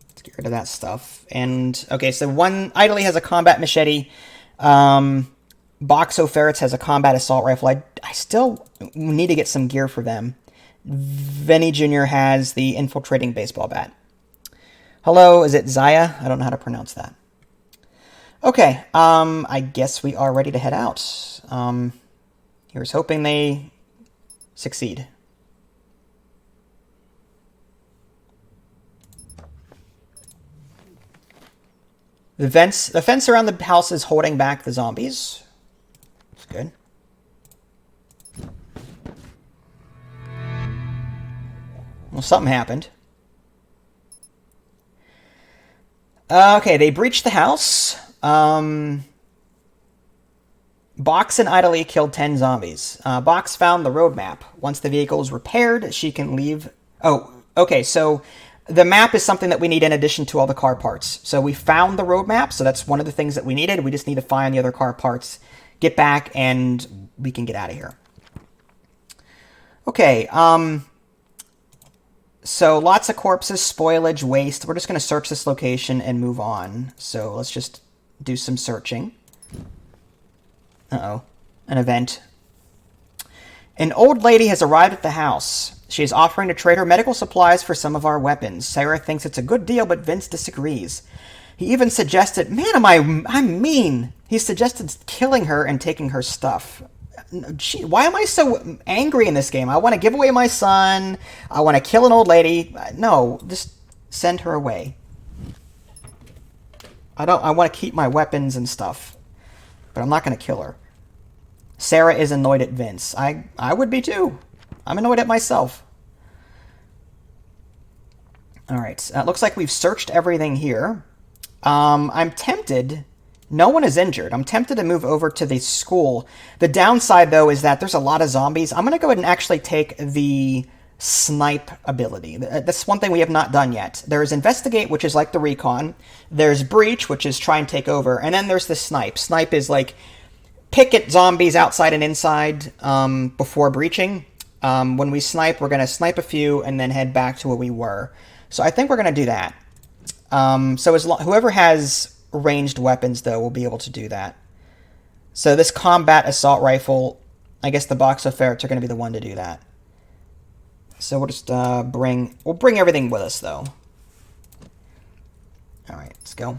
S1: Let's get rid of that stuff. And, okay, so one Idly has a combat machete. Boxo Ferrets has a combat assault rifle. I still need to get some gear for them. Vinny Jr. has the infiltrating baseball bat. Hello, is it Zaya? I don't know how to pronounce that. Okay, I guess we are ready to head out. Here's hoping they succeed. The fence around the house is holding back the zombies. That's good. Well, something happened. Okay, they breached the house. Box and Idly killed 10 zombies. Box found the road map. Once the vehicle is repaired, she can leave. Oh, okay, so the map is something that we need in addition to all the car parts. So we found the road map, so that's one of the things that we needed. We just need to find the other car parts, get back, and we can get out of here. Okay, so lots of corpses, spoilage, waste. We're just going to search this location and move on. So let's just do some searching. Uh-oh. An event. An old lady has arrived at the house. She is offering to trade her medical supplies for some of our weapons. Sarah thinks it's a good deal, but Vince disagrees. He even suggested, man, I'm mean. He suggested killing her and taking her stuff. Why am I so angry in this game? I want to give away my son. I want to kill an old lady. No, just send her away. I want to keep my weapons and stuff. But I'm not going to kill her. Sarah is annoyed at Vince. I would be too. I'm annoyed at myself. Alright, looks like we've searched everything here. I'm tempted... No one is injured. I'm tempted to move over to the school. The downside, though, is that there's a lot of zombies. I'm going to go ahead and actually take the snipe ability. That's one thing we have not done yet. There's investigate, which is like the recon. There's breach, which is try and take over. And then there's the snipe. Snipe is like pick at zombies outside and inside before breaching. When we snipe, we're going to snipe a few and then head back to where we were. So I think we're going to do that. So whoever has ranged weapons, though, will be able to do that. So this combat assault rifle, I guess the box of ferrets are going to be the one to do that. So we'll just we'll bring everything with us, though. Alright, let's go.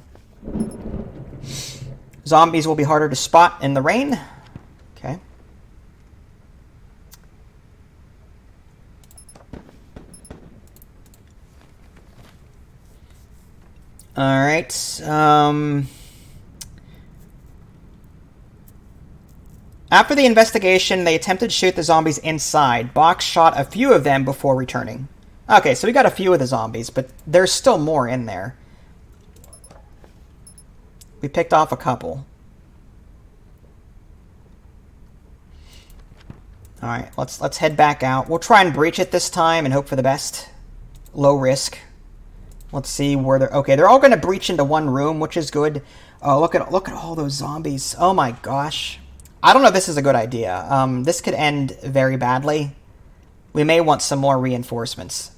S1: Zombies will be harder to spot in the rain. Okay. Alright, after the investigation, they attempted to shoot the zombies inside. Box shot a few of them before returning. Okay, so we got a few of the zombies, but there's still more in there. We picked off a couple. Alright, let's head back out. We'll try and breach it this time and hope for the best. Low risk. Let's see where they're... Okay, they're all going to breach into one room, which is good. Oh, look at all those zombies. Oh my gosh. I don't know if this is a good idea. This could end very badly. We may want some more reinforcements.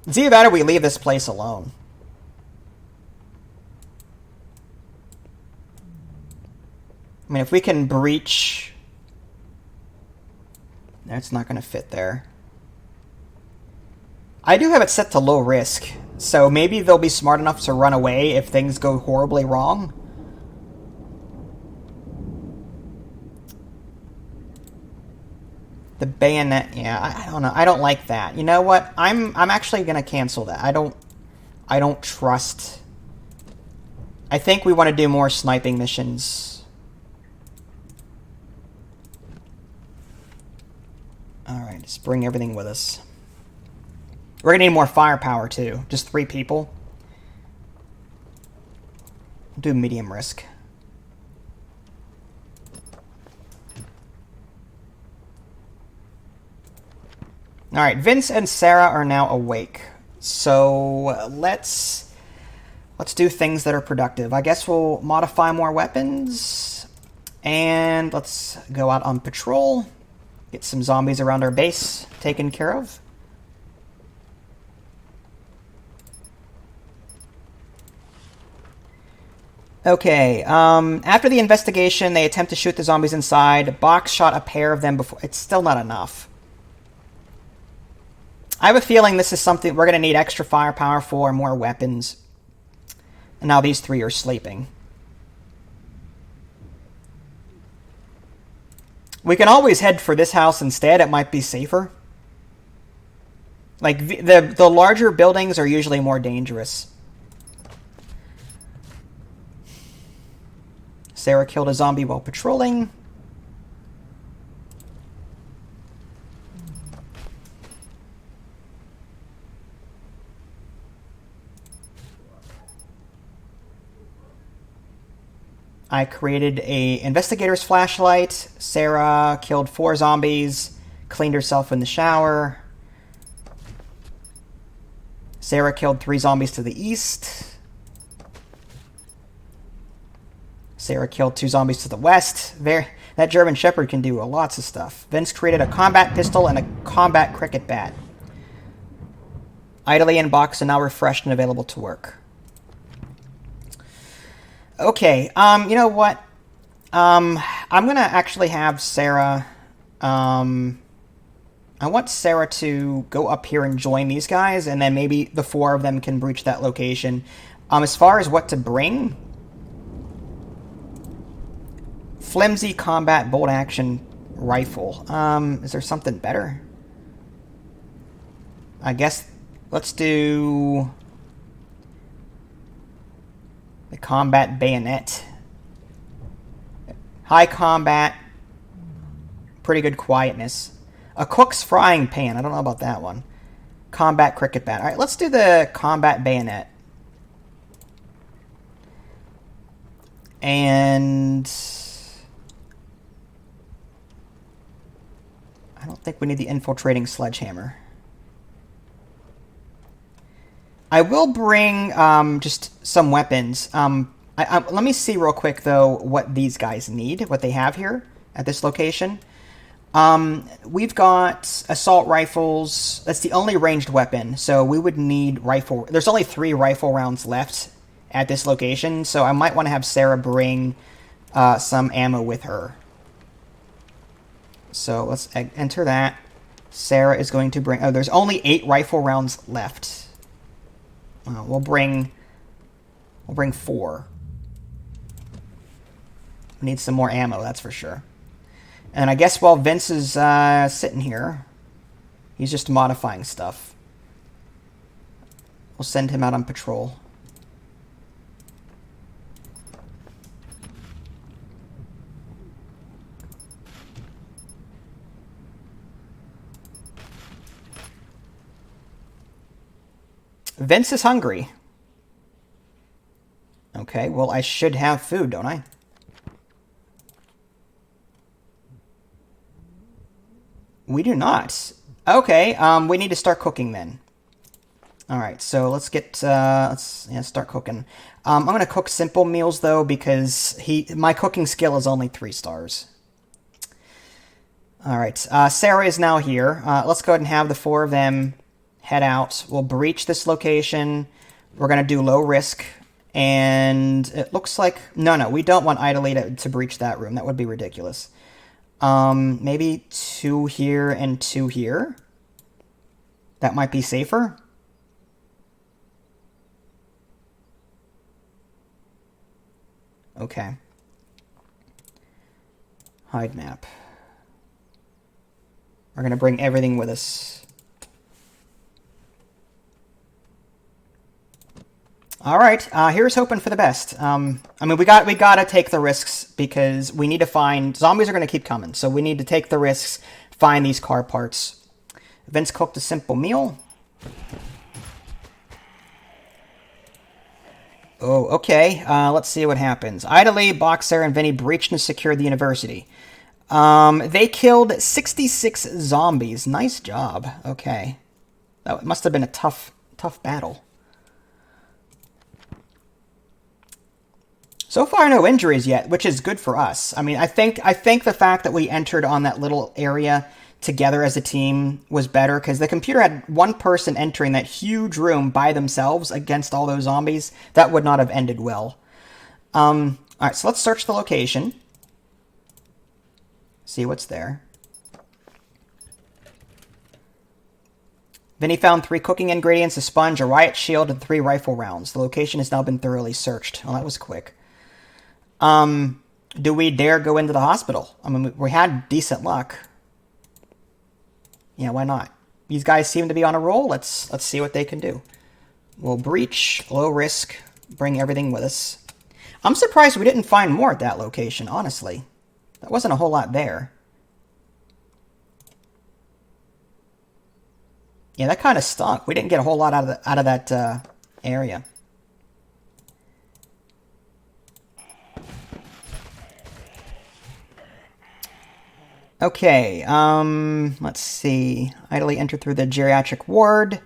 S1: It's either that or we leave this place alone. I mean, if we can breach... That's not going to fit there. I do have it set to low risk, so maybe they'll be smart enough to run away if things go horribly wrong. The bayonet, yeah, I don't know. I don't like that. You know what? I'm actually gonna cancel that. I don't trust. I think we want to do more sniping missions. Alright, let's bring everything with us. We're gonna need more firepower too. Just 3 people. Do medium risk. Alright, Vince and Sarah are now awake. So let's do things that are productive. I guess we'll modify more weapons. And let's go out on patrol. Get some zombies around our base taken care of. Okay, after the investigation, they attempt to shoot the zombies inside. Box shot a pair of them before... It's still not enough. I have a feeling this is something we're going to need extra firepower for, more weapons. And now these 3 are sleeping. We can always head for this house instead. It might be safer. Like, the larger buildings are usually more dangerous. Sarah killed a zombie while patrolling. I created a investigator's flashlight. Sarah killed 4 zombies, cleaned herself in the shower. Sarah killed 3 zombies to the east. Sarah killed 2 zombies to the west. That German Shepherd can do lots of stuff. Vince created a combat pistol and a combat cricket bat. Idly in box and now refreshed and available to work. Okay, you know what? I'm going to actually have Sarah... I want Sarah to go up here and join these guys, and then maybe the 4 of them can breach that location. As far as what to bring... Flimsy combat bolt action rifle. Is there something better? I guess let's do combat bayonet. High combat. Pretty good quietness. A cook's frying pan. I don't know about that one. Combat cricket bat. Alright, let's do the combat bayonet. And I don't think we need the infiltrating sledgehammer. I will bring just some weapons. Let me see real quick, though, what these guys need, what they have here at this location. We've got assault rifles. That's the only ranged weapon, so we would need rifle. There's only 3 rifle rounds left at this location, so I might want to have Sarah bring some ammo with her. So let's enter that. Sarah is going to bring... Oh, there's only 8 rifle rounds left. We'll bring 4. We need some more ammo, that's for sure. And I guess while Vince is sitting here, he's just modifying stuff. We'll send him out on patrol. Vince is hungry. Okay, well, I should have food, don't I? We do not. Okay, we need to start cooking then. Alright, so let's get, start cooking. I'm going to cook simple meals, though, because my cooking skill is only 3 stars. Alright, Sarah is now here. Let's go ahead and have the 4 of them head out. We'll breach this location. We're going to do low risk. And it looks like... No, we don't want idly to breach that room. That would be ridiculous. Maybe 2 here and 2 here. That might be safer. Okay. Hide map. We're going to bring everything with us. All right, here's hoping for the best. I mean, we gotta take the risks because we need to find... Zombies are going to keep coming, so we need to take the risks, find these car parts. Vince cooked a simple meal. Oh, okay. Let's see what happens. Idly, Boxer, and Vinny breached and secured the university. They killed 66 zombies. Nice job. Okay. That must have been a tough battle. So far, no injuries yet, which is good for us. I mean, I think the fact that we entered on that little area together as a team was better, because the computer had one person entering that huge room by themselves against all those zombies. That would not have ended well. All right, so let's search the location. See what's there. Vinny found 3 cooking ingredients, a sponge, a riot shield, and 3 rifle rounds. The location has now been thoroughly searched. Well, that was quick. Do we dare go into the hospital? I mean, we had decent luck. Yeah, why not? These guys seem to be on a roll. Let's see what they can do. We'll breach, low risk, bring everything with us. I'm surprised we didn't find more at that location, honestly. There wasn't a whole lot there. Yeah, that kind of stunk. We didn't get a whole lot out of that area. Okay, let's see. Idly entered through the geriatric ward.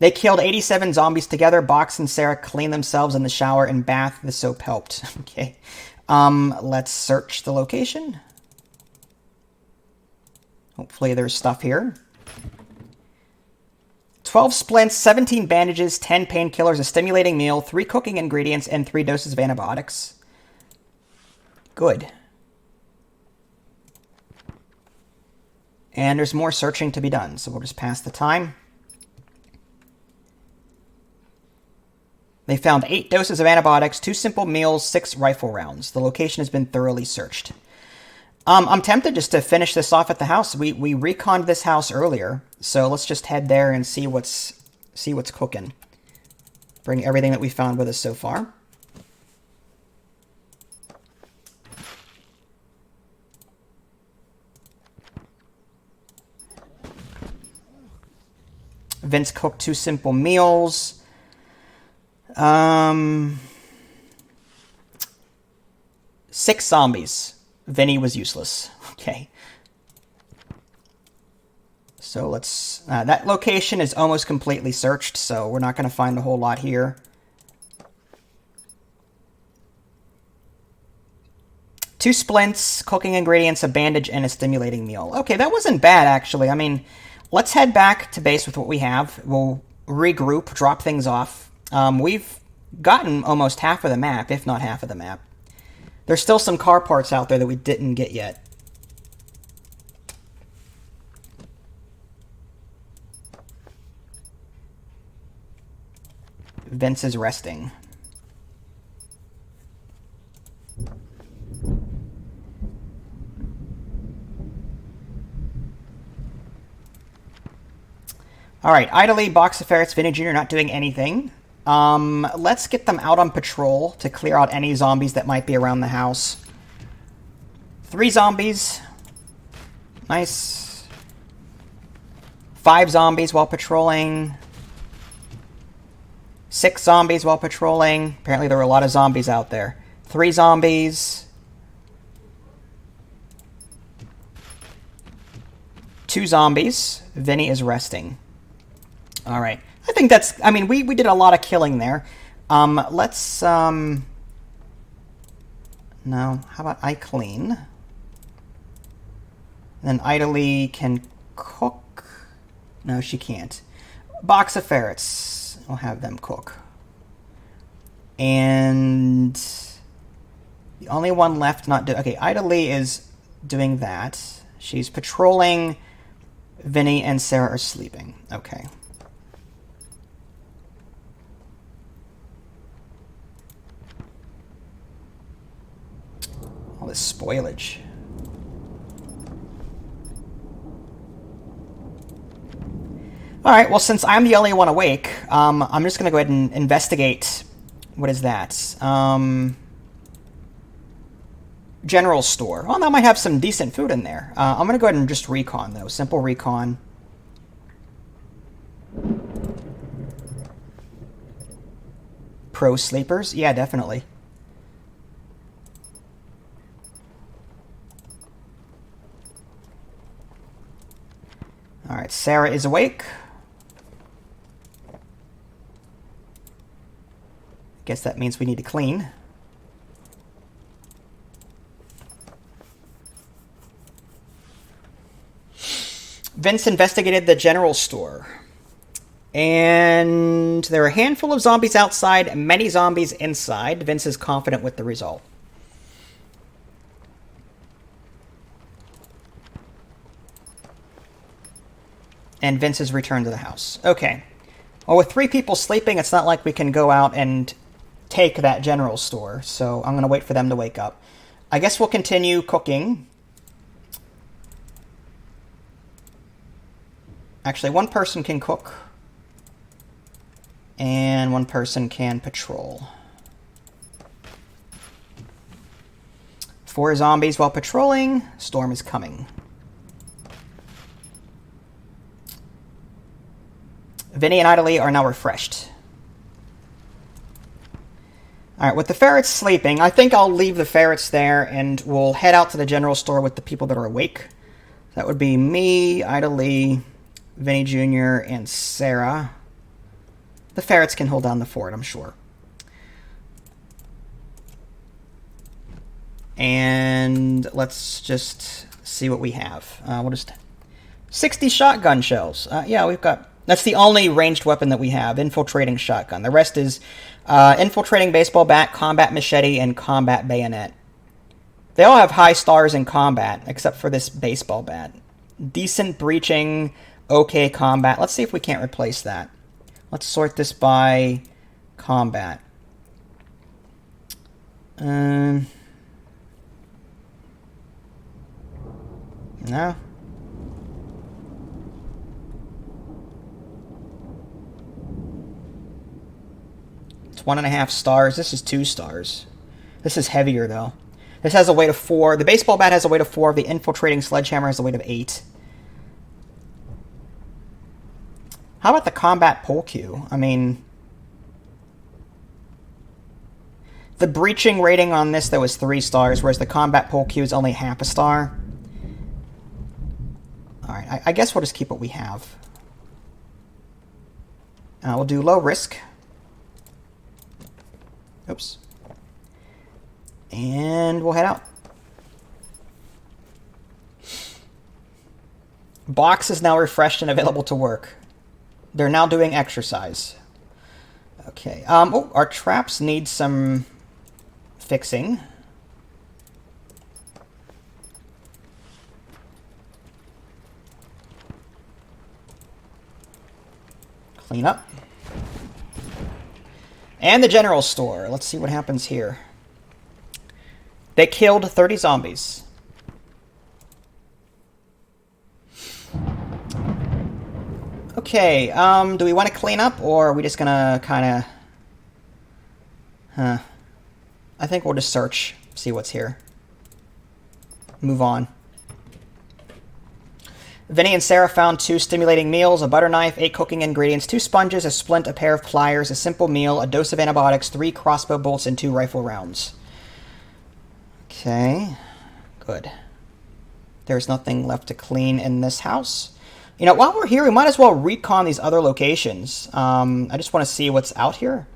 S1: They killed 87 zombies together. Box and Sarah cleaned themselves in the shower and bath. The soap helped. Okay. Let's search the location. Hopefully there's stuff here. 12 splints, 17 bandages, 10 painkillers, a stimulating meal, 3 cooking ingredients, and 3 doses of antibiotics. Good. And there's more searching to be done, so we'll just pass the time. They found 8 doses of antibiotics, 2 simple meals, 6 rifle rounds. The location has been thoroughly searched. I'm tempted just to finish this off at the house. We reconned this house earlier, so let's just head there and see what's cooking. Bring everything that we found with us so far. Vince cooked 2 simple meals. 6 zombies. Vinny was useless. Okay. So let's... that location is almost completely searched, so we're not going to find a whole lot here. Two splints, cooking ingredients, a bandage, and a stimulating meal. Okay, that wasn't bad, actually. I mean, let's head back to base with what we have. We'll regroup, drop things off. We've gotten almost half of the map, if not half of the map. There's still some car parts out there that we didn't get yet. Vince is resting. Alright, idly, box of ferrets, Vinny Jr. not doing anything. Let's get them out on patrol to clear out any zombies that might be around the house. 3 zombies. Nice. 5 zombies while patrolling. 6 zombies while patrolling. Apparently there were a lot of zombies out there. 3 zombies. 2 zombies. Vinny is resting. Alright. I think that's... I mean, we did a lot of killing there. Let's... No. How about I clean? Then idly can cook. No, she can't. Box of ferrets. We'll have them cook. And... the only one left not do... Okay, idly is doing that. She's patrolling. Vinny and Sarah are sleeping. Okay. All this spoilage. Alright, well, since I'm the only one awake, I'm just going to go ahead and investigate... What is that? General store. Well, that might have some decent food in there. I'm going to go ahead and just recon, though. Simple recon. Pro sleepers? Yeah, definitely. Alright, Sarah is awake. Guess that means we need to clean. Vince investigated the general store. And there are a handful of zombies outside and many zombies inside. Vince is confident with the result. And Vince has returned to the house. Okay. Well, with 3 people sleeping, it's not like we can go out and take that general store. So I'm going to wait for them to wake up. I guess we'll continue cooking. Actually, 1 person can cook. And 1 person can patrol. 4 zombies while patrolling. Storm is coming. Vinny and idly are now refreshed. Alright, with the ferrets sleeping, I think I'll leave the ferrets there and we'll head out to the general store with the people that are awake. That would be me, idly, Vinny Jr., and Sarah. The ferrets can hold down the fort, I'm sure. And let's just see what we have. We'll just... 60 shotgun shells. Yeah, we've got... That's the only ranged weapon that we have, infiltrating shotgun. The rest is infiltrating baseball bat, combat machete, and combat bayonet. They all have high stars in combat, except for this baseball bat. Decent breaching, okay combat. Let's see if we can't replace that. Let's sort this by combat. No. It's 1.5 stars. This is 2 stars. This is heavier, though. This has a weight of 4. The baseball bat has a weight of 4. The infiltrating sledgehammer has a weight of 8. How about the combat pole cue? I mean, the breaching rating on this, though, is 3 stars, whereas the combat pole cue is only half a star. Alright, I guess we'll just keep what we have. We'll do low risk. Oops. And we'll head out. Box is now refreshed and available to work. They're now doing exercise. Okay. Oh, our traps need some fixing. Clean up. And the general store. Let's see what happens here. They killed 30 zombies. Okay, do we want to clean up, or are we just gonna kind of... I think we'll just search, see what's here. Move on. Vinny and Sarah found 2 stimulating meals, a butter knife, 8 cooking ingredients, 2 sponges, a splint, a pair of pliers, a simple meal, a dose of antibiotics, 3 crossbow bolts, and 2 rifle rounds. Okay, good. There's nothing left to clean in this house. You know, while we're here, we might as well recon these other locations. I just want to see what's out here.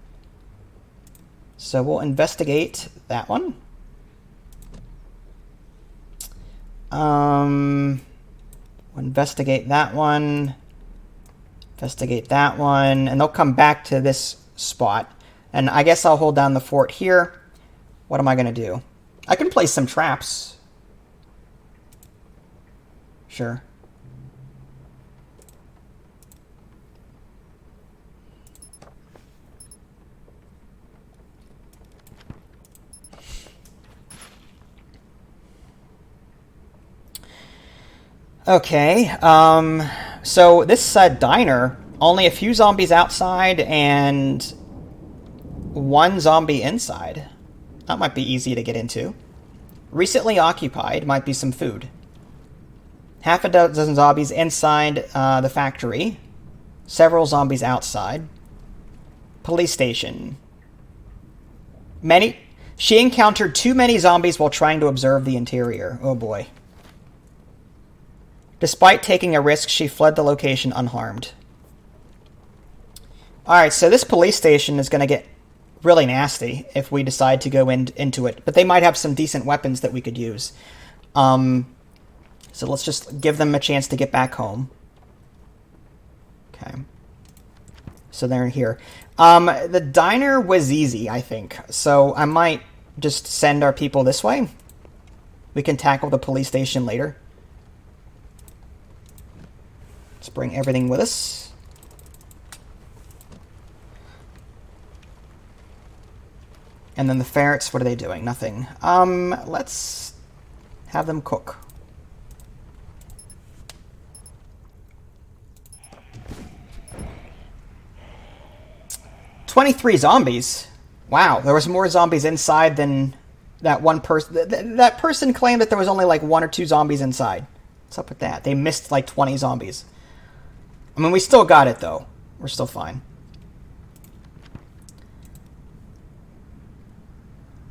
S1: So we'll investigate that one. We'll investigate that one. Investigate that one. And they'll come back to this spot. And I guess I'll hold down the fort here. What am I going to do? I can place some traps. Sure. Okay, so this diner, only a few zombies outside and 1 zombie inside. That might be easy to get into. Recently occupied, might be some food. Half a dozen zombies inside the factory. Several zombies outside. Police station. She encountered too many zombies while trying to observe the interior. Oh boy. Despite taking a risk, she fled the location unharmed. Alright, so this police station is going to get really nasty if we decide to go into it. But they might have some decent weapons that we could use. So let's just give them a chance to get back home. Okay. So they're here. The diner was easy, I think. So I might just send our people this way. We can tackle the police station later. Let's bring everything with us. And then the ferrets, what are they doing? Nothing. Let's have them cook. "23 zombies? Wow, there was more zombies inside than that one person. That person claimed that there was only like 1 or 2 zombies inside. What's up with that? They missed like 20 zombies. I mean, we still got it, though. We're still fine.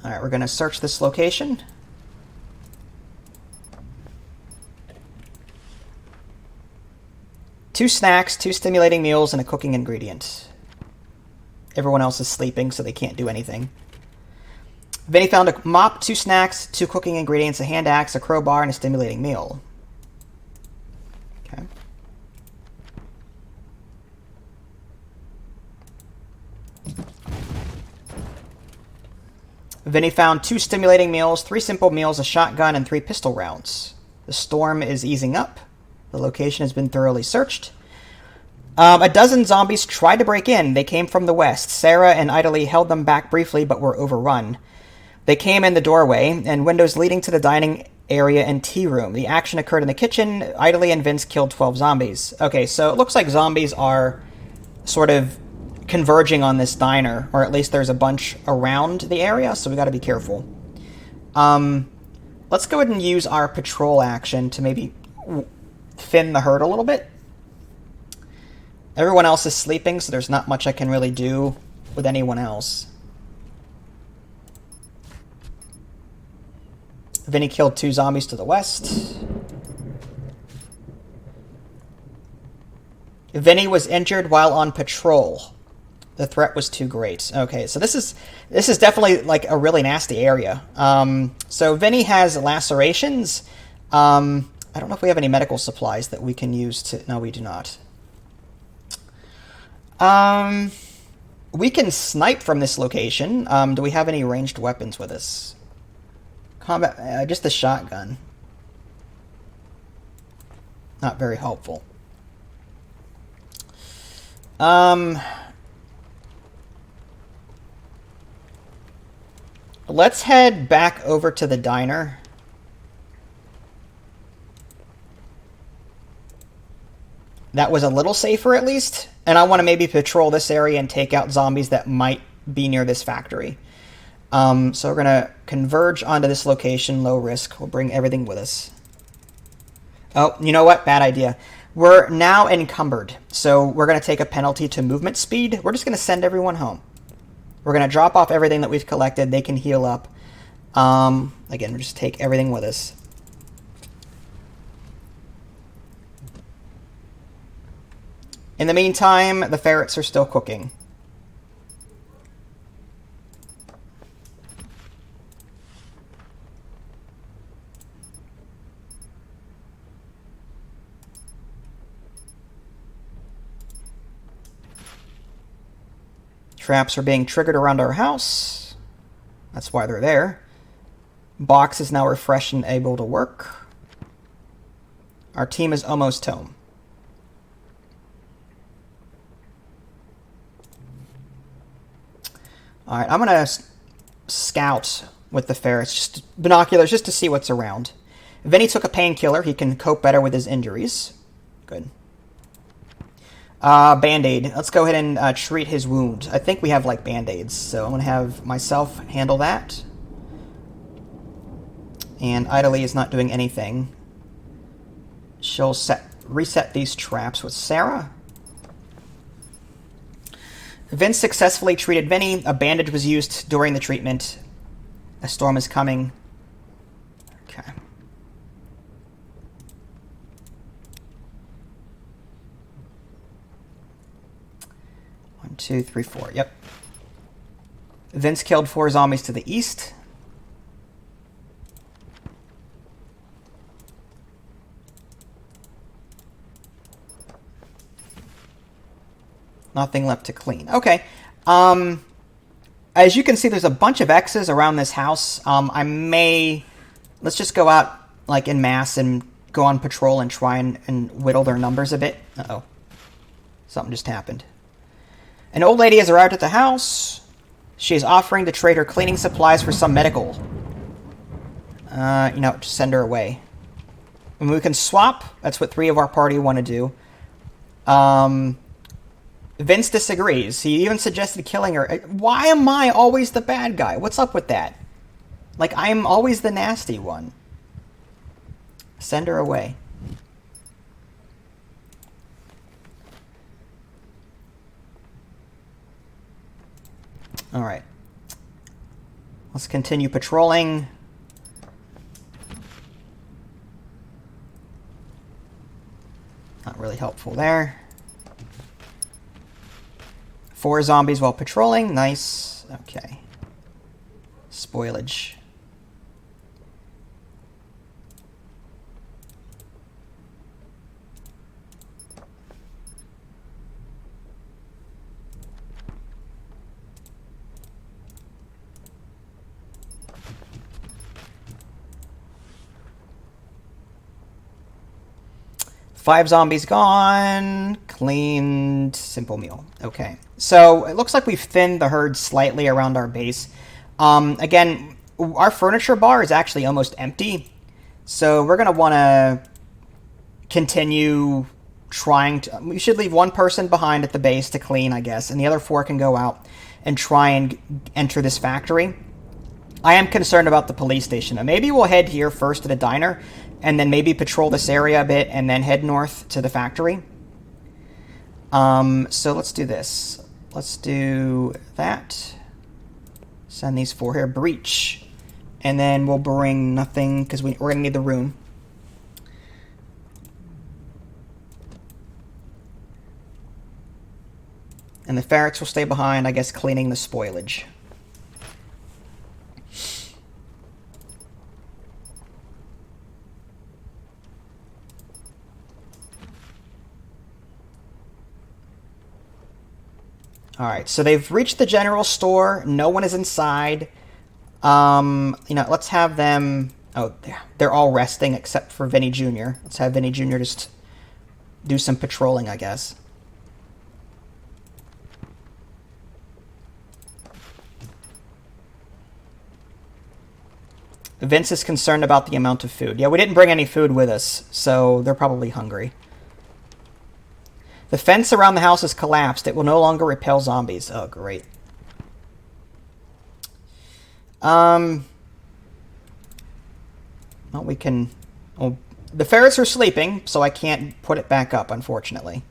S1: Alright, we're going to search this location. Two snacks, 2 stimulating meals, and a cooking ingredient. Everyone else is sleeping, so they can't do anything. Vinny found a mop, 2 snacks, 2 cooking ingredients, a hand axe, a crowbar, and a stimulating meal. Okay. Vinny found 2 stimulating meals, 3 simple meals, a shotgun, and 3 pistol rounds. The storm is easing up. The location has been thoroughly searched. A dozen zombies tried to break in. They came from the west. Sarah and Idly held them back briefly, but were overrun. They came in the doorway and windows leading to the dining area and tea room. The action occurred in the kitchen. Idly and Vince killed 12 zombies. Okay, so it looks like zombies are sort of converging on this diner, or at least there's a bunch around the area, so we got to be careful. Let's go ahead and use our patrol action to maybe thin the herd a little bit. Everyone else is sleeping, so there's not much I can really do with anyone else. Vinny killed 2 zombies to the west. Vinny was injured while on patrol. The threat was too great. Okay, so this is definitely like a really nasty area. So Vinny has lacerations. I don't know if we have any medical supplies that we can use to... No, we do not. We can snipe from this location. Do we have any ranged weapons with us? Combat... just the shotgun. Not very helpful. Let's head back over to the diner. That was a little safer, at least. And I want to maybe patrol this area and take out zombies that might be near this factory. So we're going to converge onto this location, low risk. We'll bring everything with us. Oh, you know what? Bad idea. We're now encumbered, so we're going to take a penalty to movement speed. We're just going to send everyone home. We're going to drop off everything that we've collected. They can heal up. Again, we'll just take everything with us. In the meantime, the ferrets are still cooking. Traps are being triggered around our house. That's why they're there. Box is now refreshed and able to work. Our team is almost home. Alright, I'm going to scout with the ferrets, just binoculars, just to see what's around. Vinny took a painkiller. He can cope better with his injuries. Good. Band-Aid. Let's go ahead and treat his wound. I think we have, like, Band-Aids, so I'm going to have myself handle that. And Idly is not doing anything. She'll reset these traps with Sarah. Vince successfully treated Vinny. A bandage was used during the treatment. A storm is coming. Okay. 1, 2, 3, 4. Yep. Vince killed 4 zombies to the east. Nothing left to clean. Okay. As you can see, there's a bunch of X's around this house. Let's just go out, like, en masse and go on patrol and try and whittle their numbers a bit. Uh-oh. Something just happened. An old lady has arrived at the house. She is offering to trade her cleaning supplies for some medical. Just send her away. And we can swap. That's what 3 of our party want to do. Vince disagrees. He even suggested killing her. Why am I always the bad guy? What's up with that? Like, I'm always the nasty one. Send her away. Alright. Let's continue patrolling. Not really helpful there. 4 zombies while patrolling. Nice. Okay. Spoilage. Five zombies gone. Cleaned. Simple meal. Okay. So it looks like we've thinned the herd slightly around our base. Again, our furniture bar is actually almost empty. So we're going to want to continue trying to... We should leave one person behind at the base to clean, I guess, and the other 4 can go out and try and enter this factory. I am concerned about the police station. Maybe we'll head here first to the diner, and then maybe patrol this area a bit, and then head north to the factory. So let's do this. Let's do that. Send these 4 here. Breach. And then we'll bring nothing, because we're going to need the room. And the ferrets will stay behind, I guess, cleaning the spoilage. Alright, so they've reached the general store. No one is inside. You know, let's have them... Oh, they're all resting except for Vinny Jr. Let's have Vinny Jr. just do some patrolling, I guess. Vince is concerned about the amount of food. Yeah, we didn't bring any food with us, so they're probably hungry. The fence around the house has collapsed. It will no longer repel zombies. Oh, great. Well, we can... Well, the ferrets are sleeping, so I can't put it back up, unfortunately.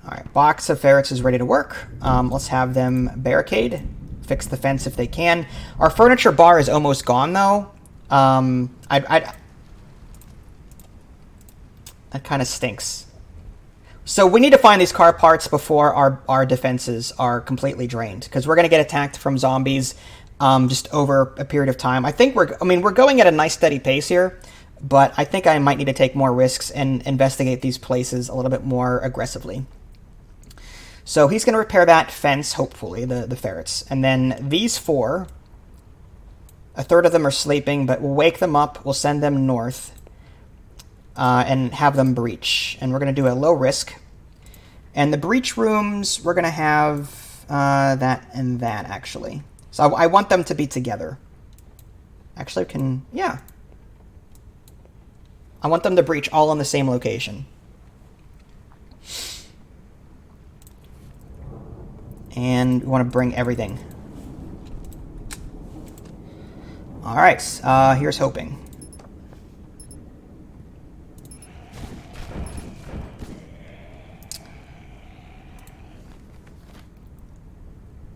S1: Alright, box of ferrets is ready to work. Let's have them barricade. Fix the fence if they can. Our furniture bar is almost gone, though. That kind of stinks. So we need to find these car parts before our defenses are completely drained, because we're going to get attacked from zombies just over a period of time. I think we're going at a nice steady pace here, but I think I might need to take more risks and investigate these places a little bit more aggressively. So he's going to repair that fence, hopefully, the ferrets. And then these 4, a third of them are sleeping, but we'll wake them up. We'll send them north and have them breach. And we're going to do a low risk. And the breach rooms, we're going to have that and that, actually. So I want them to be together. Actually, yeah. I want them to breach all in the same location. And we want to bring everything. Alright, here's hoping.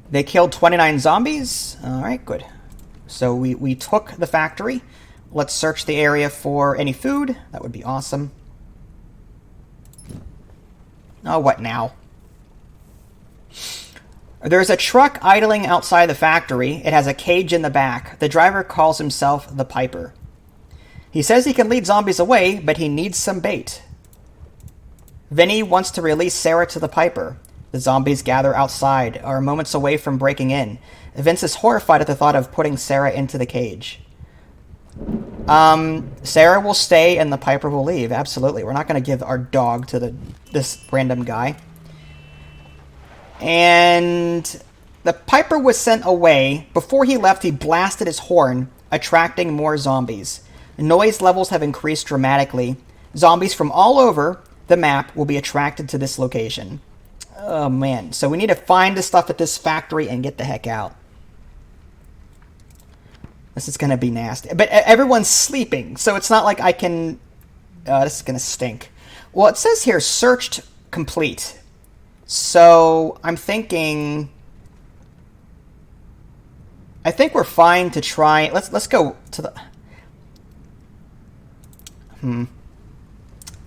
S1: They killed 29 zombies. Alright, good. So we took the factory. Let's search the area for any food. That would be awesome. Oh, what now? There's a truck idling outside the factory. It has a cage in the back. The driver calls himself the Piper. He says he can lead zombies away, but he needs some bait. Vinny wants to release Sarah to the Piper. The zombies gather outside, are moments away from breaking in. Vince is horrified at the thought of putting Sarah into the cage. Sarah will stay and the Piper will leave. Absolutely. We're not going to give our dog to this random guy. And the Piper was sent away. Before he left, he blasted his horn, attracting more zombies. Noise levels have increased dramatically. Zombies from all over the map will be attracted to this location. Oh, man. So we need to find the stuff at this factory and get the heck out. This is going to be nasty. But everyone's sleeping, so it's not like I can... this is going to stink. Well, it says here, searched complete. So I'm thinking... I think we're fine to try... Let's go to the...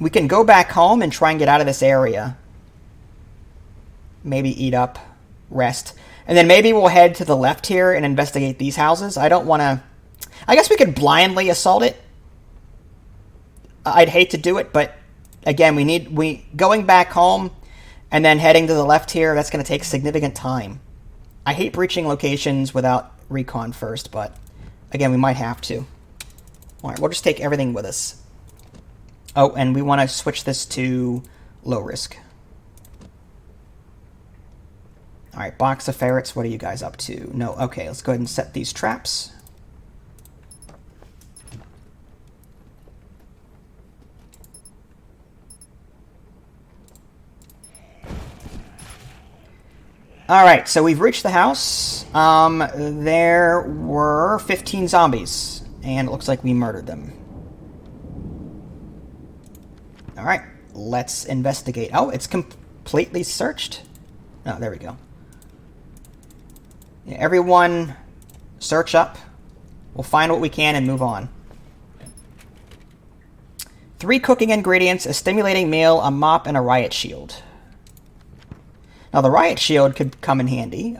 S1: We can go back home and try and get out of this area. Maybe eat up, rest. And then maybe we'll head to the left here and investigate these houses. I don't want to... I guess we could blindly assault it. I'd hate to do it, but again, going back home and then heading to the left here, that's going to take significant time. I hate breaching locations without recon first, but again, we might have to. All right, we'll just take everything with us. Oh, and we want to switch this to low risk. All right, box of ferrets, what are you guys up to? No, okay, let's go ahead and set these traps. Alright, so we've reached the house. There were 15 zombies, and it looks like we murdered them. Alright, let's investigate. Oh, it's completely searched. Oh, there we go. Yeah, everyone, search up. We'll find what we can and move on. 3 cooking ingredients, a stimulating meal, a mop, and a riot shield. Now, the riot shield could come in handy.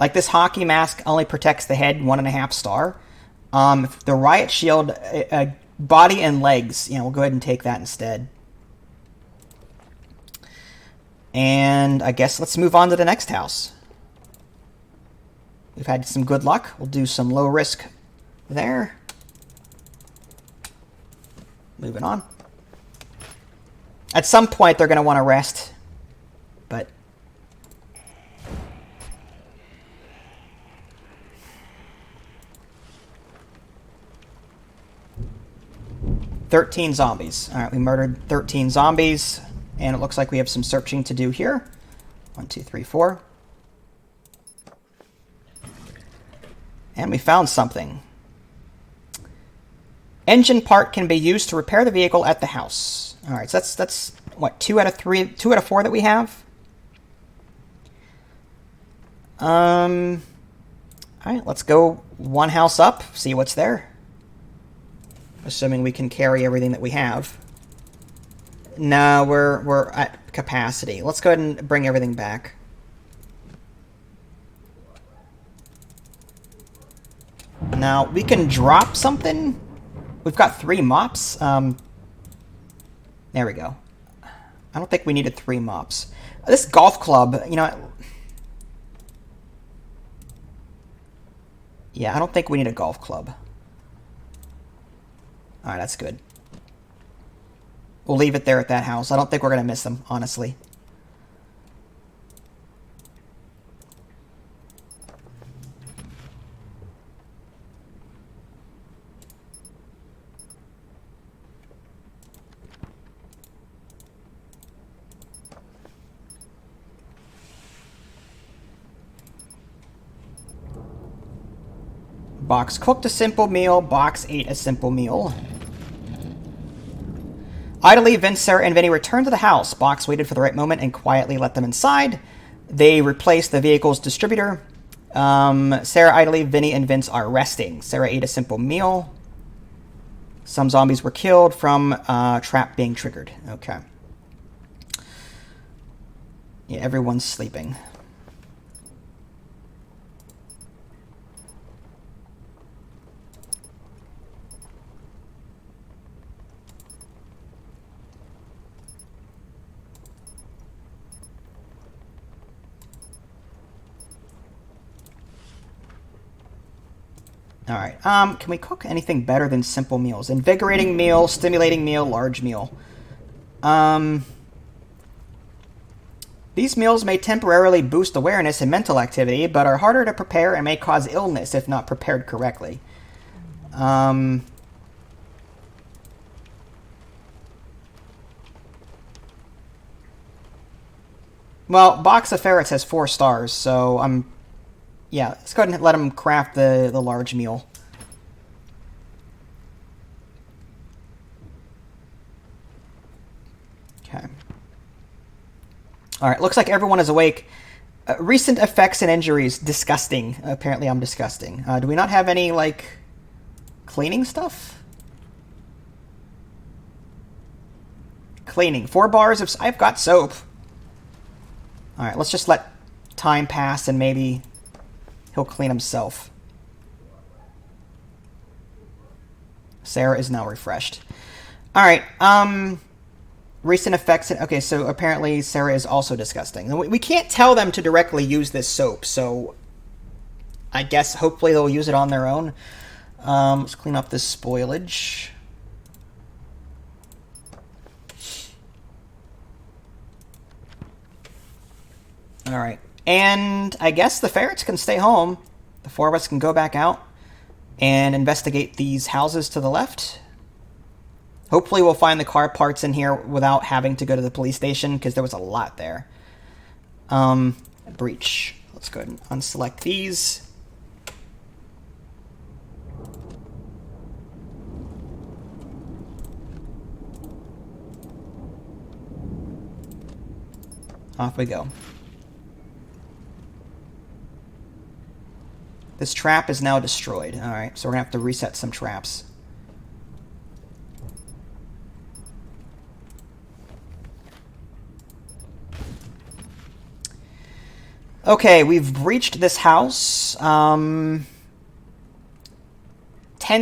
S1: Like this hockey mask only protects the head, 1.5 star. The riot shield, body and legs, we'll go ahead and take that instead. And I guess let's move on to the next house. We've had some good luck. We'll do some low risk there. Moving on. At some point, they're going to want to rest. But 13 zombies. All right, we murdered 13 zombies. And it looks like we have some searching to do here. 1, 2, 3, 4. And we found something. Engine part can be used to repair the vehicle at the house. All right, so that's what, 2 out of 4 that we have. All right, let's go one house up, see what's there. Assuming we can carry everything that we have. No, we're at capacity. Let's go ahead and bring everything back. Now, we can drop something. We've got 3 mops. There we go. I don't think we needed 3 mops. This golf club, yeah, I don't think we need a golf club. Alright, that's good. We'll leave it there at that house. I don't think we're going to miss them, honestly. Box cooked a simple meal. Box ate a simple meal. Idly, Vince, Sarah, and Vinny returned to the house. Box waited for the right moment and quietly let them inside. They replaced the vehicle's distributor. Sarah, Idly, Vinny, and Vince are resting. Sarah ate a simple meal. Some zombies were killed from trap being triggered. Okay. Yeah, everyone's sleeping. Alright, can we cook anything better than simple meals? Invigorating meal, stimulating meal, large meal. These meals may temporarily boost awareness and mental activity, but are harder to prepare and may cause illness if not prepared correctly. Well, Box of Ferrets has 4 stars, so yeah, let's go ahead and let him craft the large meal. Okay. Alright, looks like everyone is awake. Recent effects and injuries. Disgusting. Apparently I'm disgusting. Do we not have any, cleaning stuff? Cleaning. 4 bars of... I've got soap. Alright, let's just let time pass and maybe... he'll clean himself. Sarah is now refreshed. Alright, recent effects... Okay, so apparently Sarah is also disgusting. We can't tell them to directly use this soap, so... I guess hopefully they'll use it on their own. Let's clean up this spoilage. Alright. And I guess the ferrets can stay home. The 4 of us can go back out and investigate these houses to the left. Hopefully we'll find the car parts in here without having to go to the police station, because there was a lot there. Breach. Let's go ahead and unselect these. Off we go. This trap is now destroyed. Alright, so we're going to have to reset some traps. Okay, we've breached this house. 10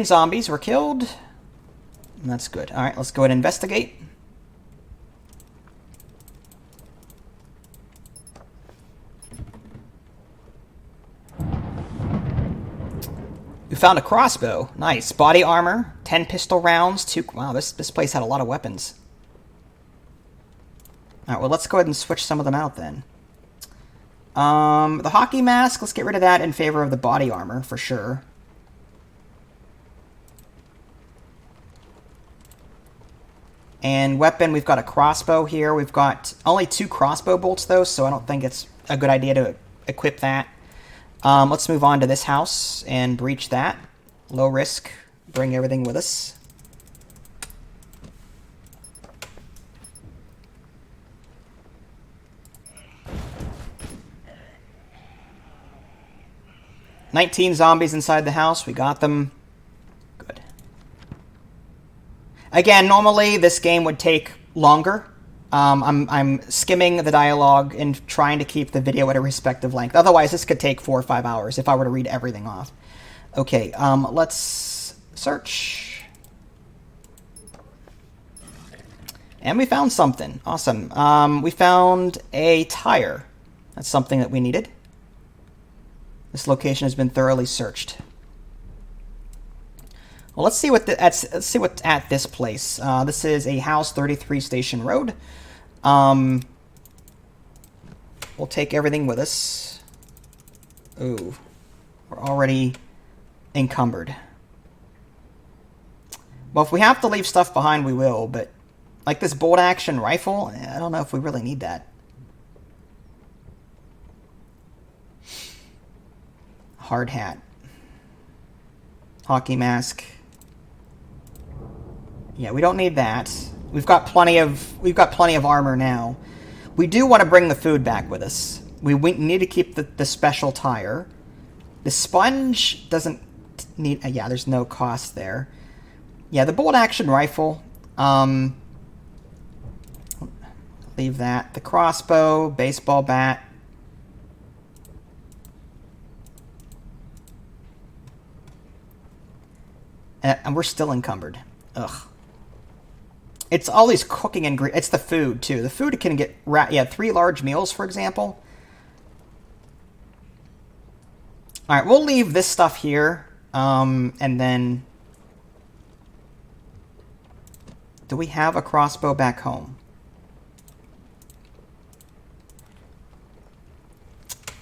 S1: zombies were killed. That's good. Alright, let's go ahead and investigate. We found a crossbow. Nice. Body armor, 10 pistol rounds, 2... Wow, this place had a lot of weapons. Alright, well, let's go ahead and switch some of them out then. The hockey mask, let's get rid of that in favor of the body armor, for sure. And weapon, we've got a crossbow here. We've got only 2 crossbow bolts, though, so I don't think it's a good idea to equip that. Let's move on to this house and breach that. Low risk. Bring everything with us. $19 zombies inside the house. We got them. Good. Again, normally this game would take longer. I'm skimming the dialogue and trying to keep the video at a respective length. Otherwise, this could take 4 or 5 hours if I were to read everything off. Okay, let's search. And we found something. Awesome. We found a tire. That's something that we needed. This location has been thoroughly searched. Well, let's see what's at this place. This is a house, 33 Station Road. We'll take everything with us. Ooh, we're already encumbered. Well, if we have to leave stuff behind, we will, but like this bolt-action rifle, I don't know if we really need that. Hard hat. Hockey mask. Yeah, we don't need that. We've got plenty of armor now. We do want to bring the food back with us. We need to keep the special tire. The sponge doesn't need... yeah, there's no cost there. Yeah, the bolt-action rifle. Leave that. The crossbow, baseball bat. And we're still encumbered. Ugh. It's all these cooking ingredients. It's the food, too. The food can get... yeah, 3 large meals, for example. Alright, we'll leave this stuff here. And then... do we have a crossbow back home?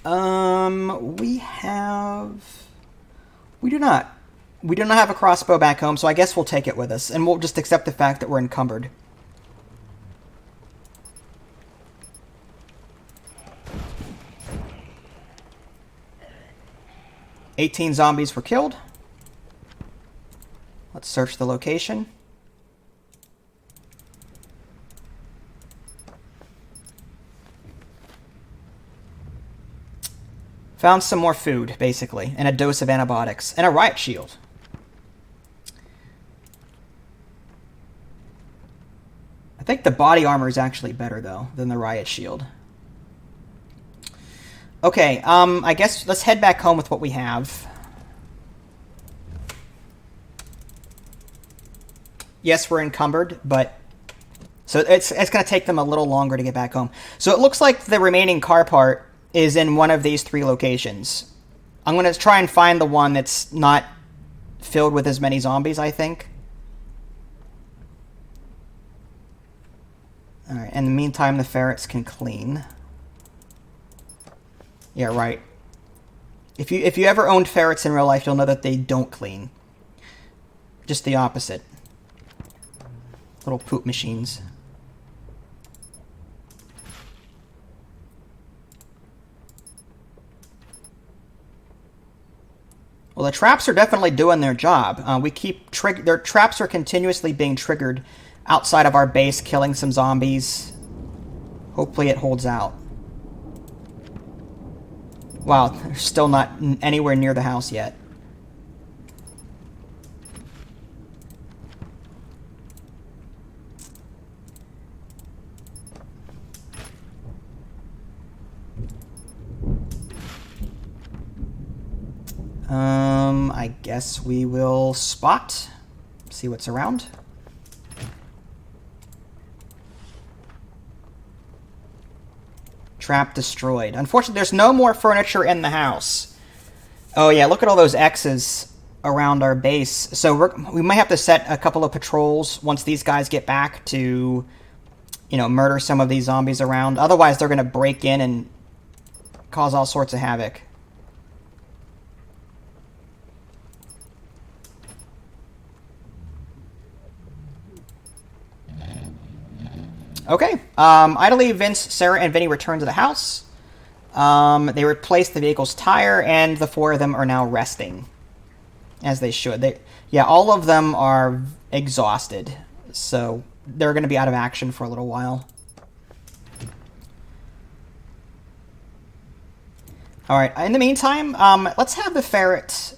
S1: We have... we do not. We do not have a crossbow back home, so I guess we'll take it with us. And we'll just accept the fact that we're encumbered. $18 zombies were killed. Let's search the location. Found some more food, basically, and a dose of antibiotics, and a riot shield. I think the body armor is actually better, though, than the riot shield. Okay, I guess let's head back home with what we have. Yes, we're encumbered, but... so it's going to take them a little longer to get back home. So it looks like the remaining car part is in one of these 3 locations. I'm going to try and find the one that's not filled with as many zombies, I think. Alright, in the meantime, the ferrets can clean. Yeah, right. If you ever owned ferrets in real life, you'll know that they don't clean. Just the opposite. Little poop machines. Well, the traps are definitely doing their job. Their traps are continuously being triggered outside of our base, killing some zombies. Hopefully it holds out. Wow, they're still not anywhere near the house yet. I guess we will spot, see what's around. Trap destroyed. Unfortunately, there's no more furniture in the house. Oh yeah, look at all those X's around our base. So we might have to set a couple of patrols once these guys get back to, you know, murder some of these zombies around. Otherwise, they're going to break in and cause all sorts of havoc. Okay, idly, Vince, Sarah, and Vinny return to the house. They replaced the vehicle's tire, and the four of them are now resting. As they should. Yeah, all of them are exhausted, so they're going to be out of action for a little while. Alright, in the meantime, let's have the ferret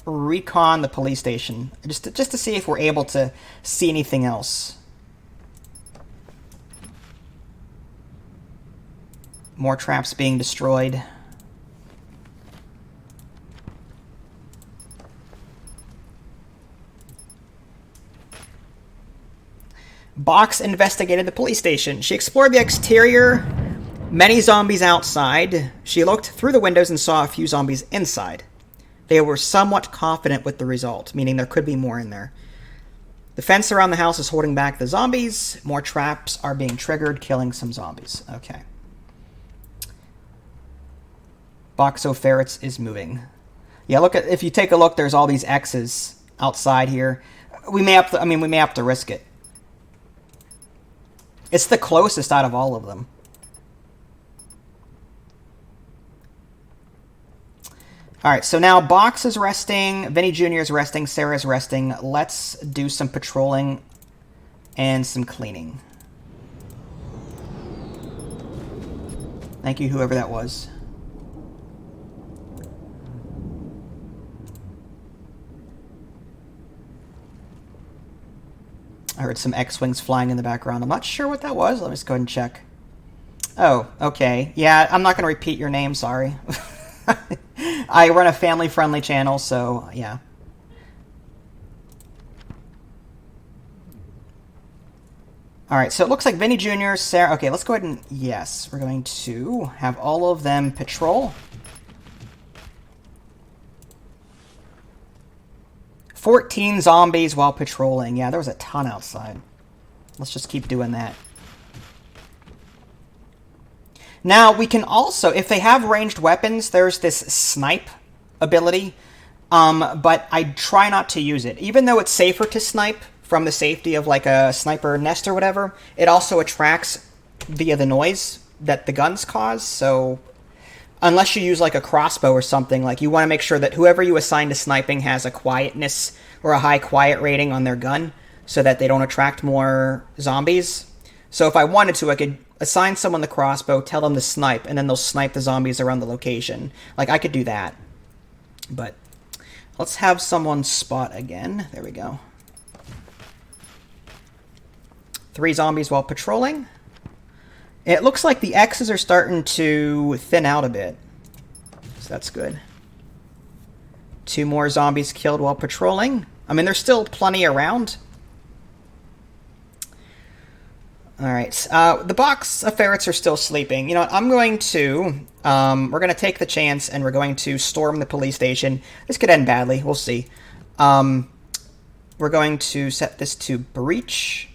S1: recon the police station, just to see if we're able to see anything else. More traps being destroyed. Box investigated the police station. She explored the exterior, many zombies outside. She looked through the windows and saw a few zombies inside. They were somewhat confident with the result, meaning there could be more in there. The fence around the house is holding back the zombies. More traps are being triggered, killing some zombies. Okay. Box of ferrets is moving. Yeah, if you take a look, there's all these X's outside here. We may have to risk it. It's the closest out of all of them. Alright, so now Box is resting, Vinny Jr. is resting, Sarah's resting. Let's do some patrolling and some cleaning. Thank you, whoever that was. I heard some X-Wings flying in the background. I'm not sure what that was. Let me just go ahead and check. Oh, okay. Yeah, I'm not going to repeat your name, sorry. I run a family-friendly channel, so yeah. Alright, so it looks like Vinny Jr., Sarah... Okay, let's go ahead and... Yes, we're going to have all of them patrol. 14 zombies while patrolling. Yeah, there was a ton outside. Let's just keep doing that. Now, we can also, if they have ranged weapons, there's this snipe ability, but I try not to use it. Even though it's safer to snipe from the safety of like a sniper nest or whatever, it also attracts via the noise that the guns cause, so unless you use like a crossbow or something, like you want to make sure that whoever you assign to sniping has a quietness or a high quiet rating on their gun so that they don't attract more zombies. So if I wanted to, I could assign someone the crossbow, tell them to snipe, and then they'll snipe the zombies around the location. Like, I could do that. But let's have someone spot again. There we go. 3 zombies while patrolling. It looks like the X's are starting to thin out a bit. So that's good. 2 more zombies killed while patrolling. I mean, there's still plenty around. Alright, the box of ferrets are still sleeping. You know what, I'm going to, we're going to take the chance and we're going to storm the police station. This could end badly, we'll see. We're going to set this to breach.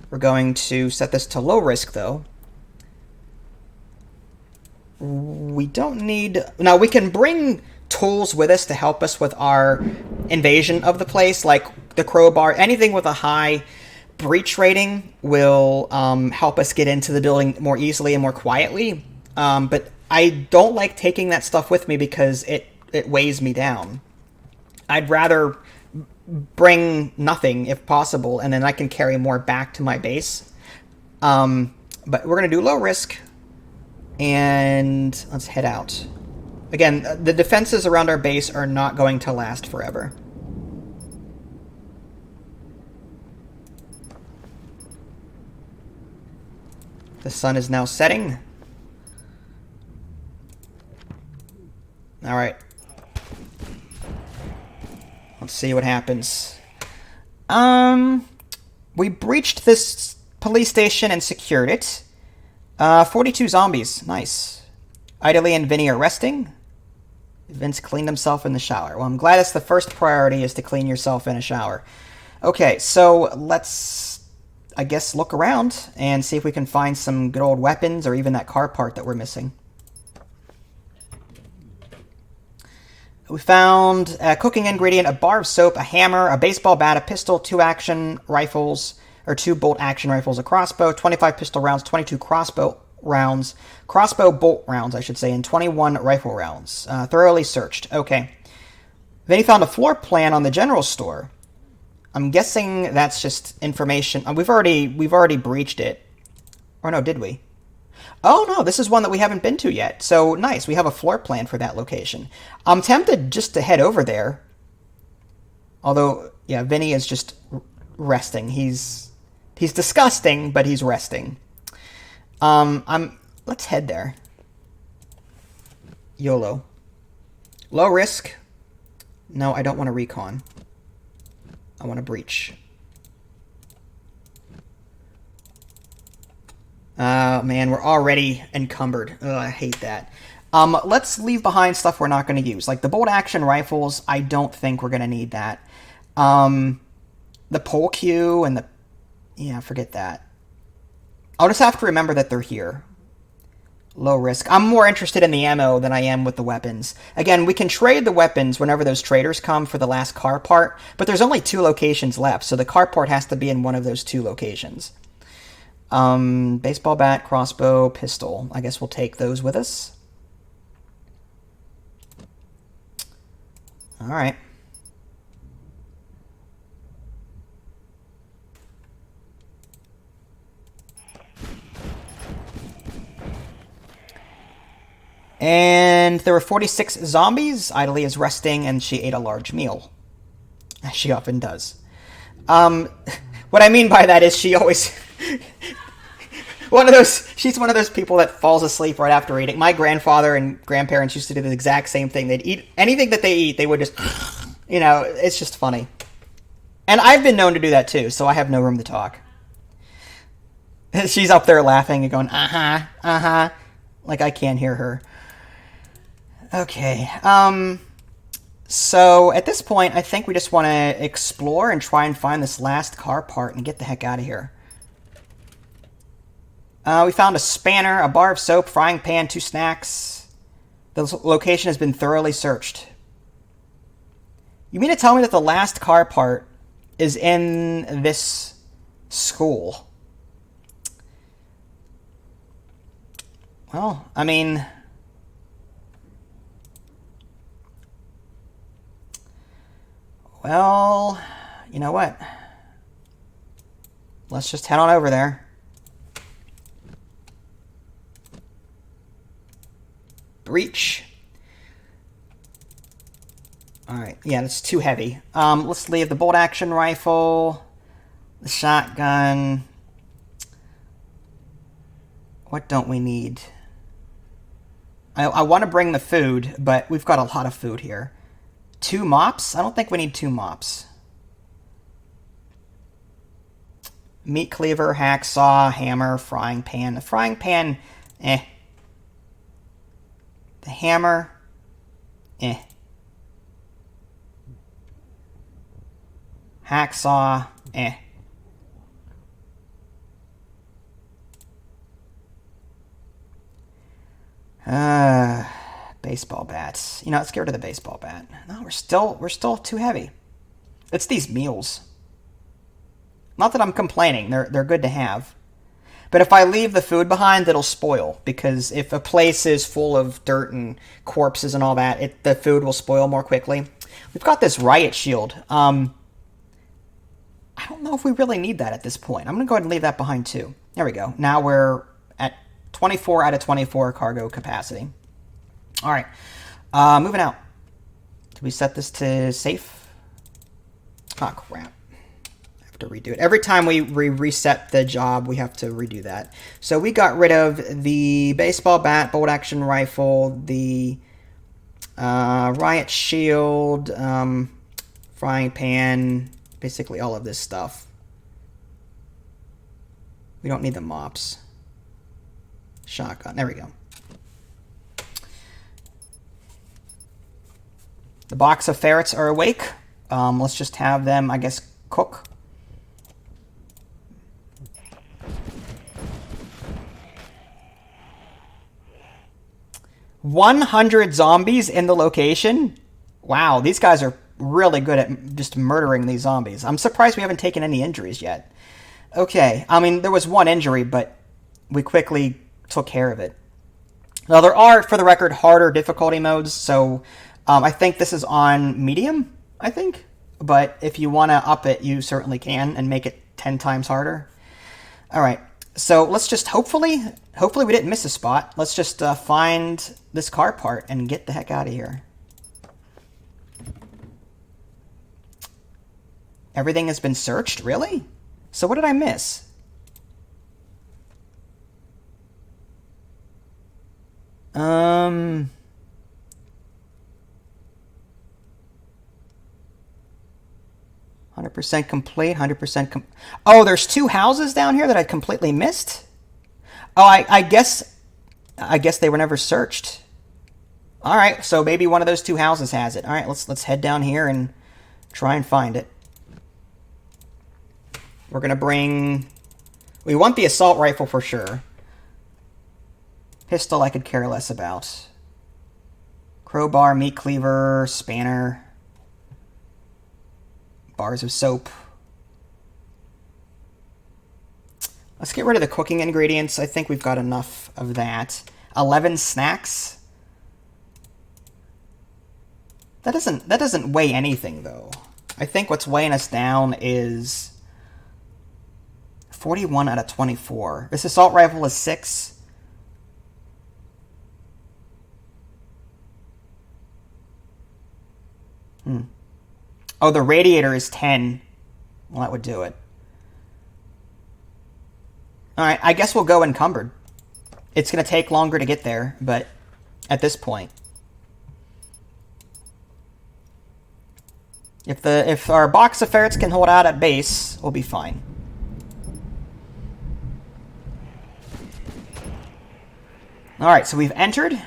S1: We're going to set this to low risk, though. We don't need... Now, we can bring tools with us to help us with our invasion of the place, like the crowbar. Anything with a high breach rating will help us get into the building more easily and more quietly. But I don't like taking that stuff with me because it it weighs me down. I'd rather bring nothing if possible, and then I can carry more back to my base. But we're going to do low risk, and let's head out. Again, the defenses around our base are not going to last forever. The sun is now setting. Alright. Let's see what happens. We breached this police station and secured it. 42 zombies. Nice. Idly and Vinny are resting. Vince cleaned himself in the shower. Well, I'm glad it's the first priority is to clean yourself in a shower. Okay, so let's, I guess, look around and see if we can find some good old weapons or even that car part that we're missing. We found a cooking ingredient, a bar of soap, a hammer, a baseball bat, a pistol, 2 action rifles, or 2 bolt action rifles, a crossbow, 25 pistol rounds, 22 crossbow bolt rounds, I should say, and 21 rifle rounds. Thoroughly searched. Okay. Then he found a floor plan on the general store. I'm guessing that's just information. We've already breached it. Or no, did we? Oh, no, this is one that we haven't been to yet. So, nice. We have a floor plan for that location. I'm tempted just to head over there. Although, yeah, Vinny is just resting. He's disgusting, but he's resting. Let's head there. YOLO. Low risk. No, I don't want to recon. I want to breach. Man, we're already encumbered. Ugh, I hate that. Let's leave behind stuff we're not going to use. Like the bolt action rifles, I don't think we're going to need that. The pole cue and the... Yeah, forget that. I'll just have to remember that they're here. Low risk. I'm more interested in the ammo than I am with the weapons. Again, we can trade the weapons whenever those traders come for the last car part, but there's only 2 locations left, so the car part has to be in one of those 2 locations. Baseball bat, crossbow, pistol. I guess we'll take those with us. All right. And there were 46 zombies. Idly is resting, and she ate a large meal. As she often does. What I mean by that is she always... She's one of those people that falls asleep right after eating. My grandfather and grandparents used to do the exact same thing. They'd eat anything that they eat, they would just... You know, it's just funny. And I've been known to do that too, so I have no room to talk. She's up there laughing and going, uh-huh, uh-huh. Like I can't hear her. Okay, so at this point, I think we just want to explore and try and find this last car part and get the heck out of here. We found a spanner, a bar of soap, frying pan, 2 snacks. The location has been thoroughly searched. You mean to tell me that the last car part is in this school? Well, I mean... Well, you know what? Let's just head on over there. Breach. Alright, yeah, that's too heavy. Let's leave the bolt action rifle, the shotgun. What don't we need? I want to bring the food, but we've got a lot of food here. 2 mops? I don't think we need 2 mops. Meat cleaver, hacksaw, hammer, frying pan. The frying pan, eh. The hammer, eh. Hacksaw, eh. Baseball bats. You know, let's get rid of the baseball bat. No, we're still too heavy. It's these meals. Not that I'm complaining. They're good to have. But if I leave the food behind, it'll spoil, because if a place is full of dirt and corpses and all that, the food will spoil more quickly. We've got this riot shield. I don't know if we really need that at this point. I'm going to go ahead and leave that behind too. There we go. Now we're at 24 out of 24 cargo capacity. All right. Moving out. Do we set this to safe? Oh, crap. I have to redo it. Every time we reset the job, we have to redo that. So we got rid of the baseball bat, bolt action rifle, the riot shield, frying pan, basically all of this stuff. We don't need the mops. Shotgun. There we go. The box of ferrets are awake. Let's just have them, I guess, cook. $100 zombies in the location? Wow, these guys are really good at just murdering these zombies. I'm surprised we haven't taken any injuries yet. Okay, I mean, there was one injury, but we quickly took care of it. Now, there are, for the record, harder difficulty modes, so I think this is on medium, I think. But if you want to up it, you certainly can and make it 10 times harder. All right, so let's just hopefully we didn't miss a spot. Let's just find this car part and get the heck out of here. Everything has been searched? Really? So what did I miss? 100% complete, 100% Oh, there's two houses down here that I completely missed? Oh, I guess they were never searched. All right, so maybe one of those two houses has it. All right, let's head down here and try and find it. We're going to bring... We want the assault rifle for sure. Pistol I could care less about. Crowbar, meat cleaver, spanner. Bars of soap. Let's get rid of the cooking ingredients. I think we've got enough of that. 11 snacks. That doesn't weigh anything, though. I think what's weighing us down is 41 out of 24. This assault rifle is 6. Oh, the radiator is 10. Well, that would do it. Alright, I guess we'll go encumbered. It's going to take longer to get there, but at this point. If our box of ferrets can hold out at base, we'll be fine. Alright, so we've entered.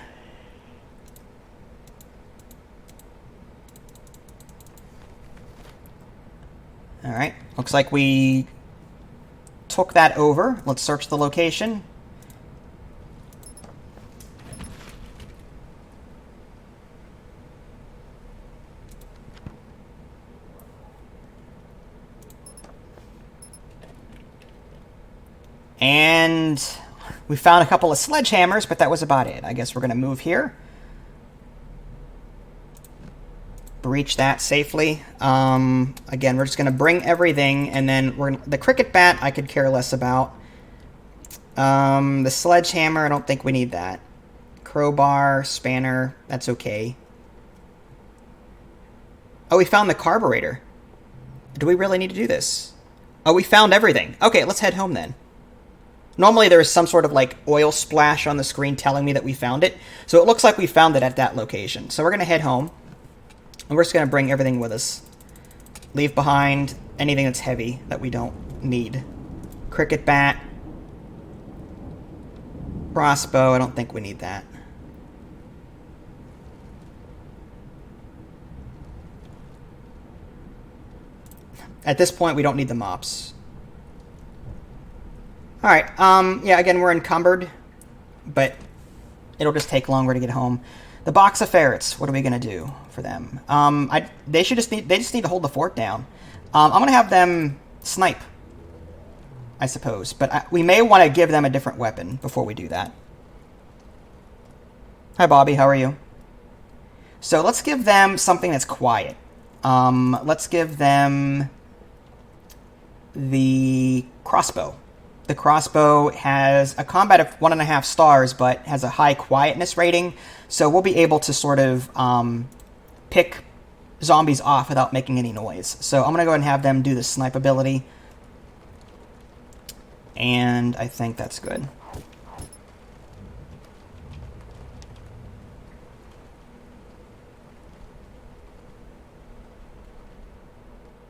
S1: Alright, looks like we took that over. Let's search the location. And we found a couple of sledgehammers, but that was about it. I guess we're going to move here. Breach that safely. Again, we're just going to bring everything, and then the cricket bat I could care less about. The sledgehammer, I don't think we need that. Crowbar, spanner, that's okay. Oh, we found the carburetor. Do we really need to do this? Oh, we found everything. Okay, let's head home then. Normally there is some sort of like oil splash on the screen telling me that we found it. So it looks like we found it at that location. So we're going to head home. And we're just going to bring everything with us. Leave behind anything that's heavy that we don't need. Cricket bat. Crossbow, I don't think we need that. At this point, we don't need the mops. Alright, yeah, again, we're encumbered. But it'll just take longer to get home. The box of ferrets, what are we going to do for them? They just need to hold the fort down. I'm going to have them snipe. I suppose. But we may want to give them a different weapon before we do that. Hi, Bobby. How are you? So let's give them something that's quiet. Let's give them the crossbow. The crossbow has a combat of 1.5 stars, but has a high quietness rating. So we'll be able to sort of pick zombies off without making any noise. So I'm going to go ahead and have them do the snipe ability. And I think that's good.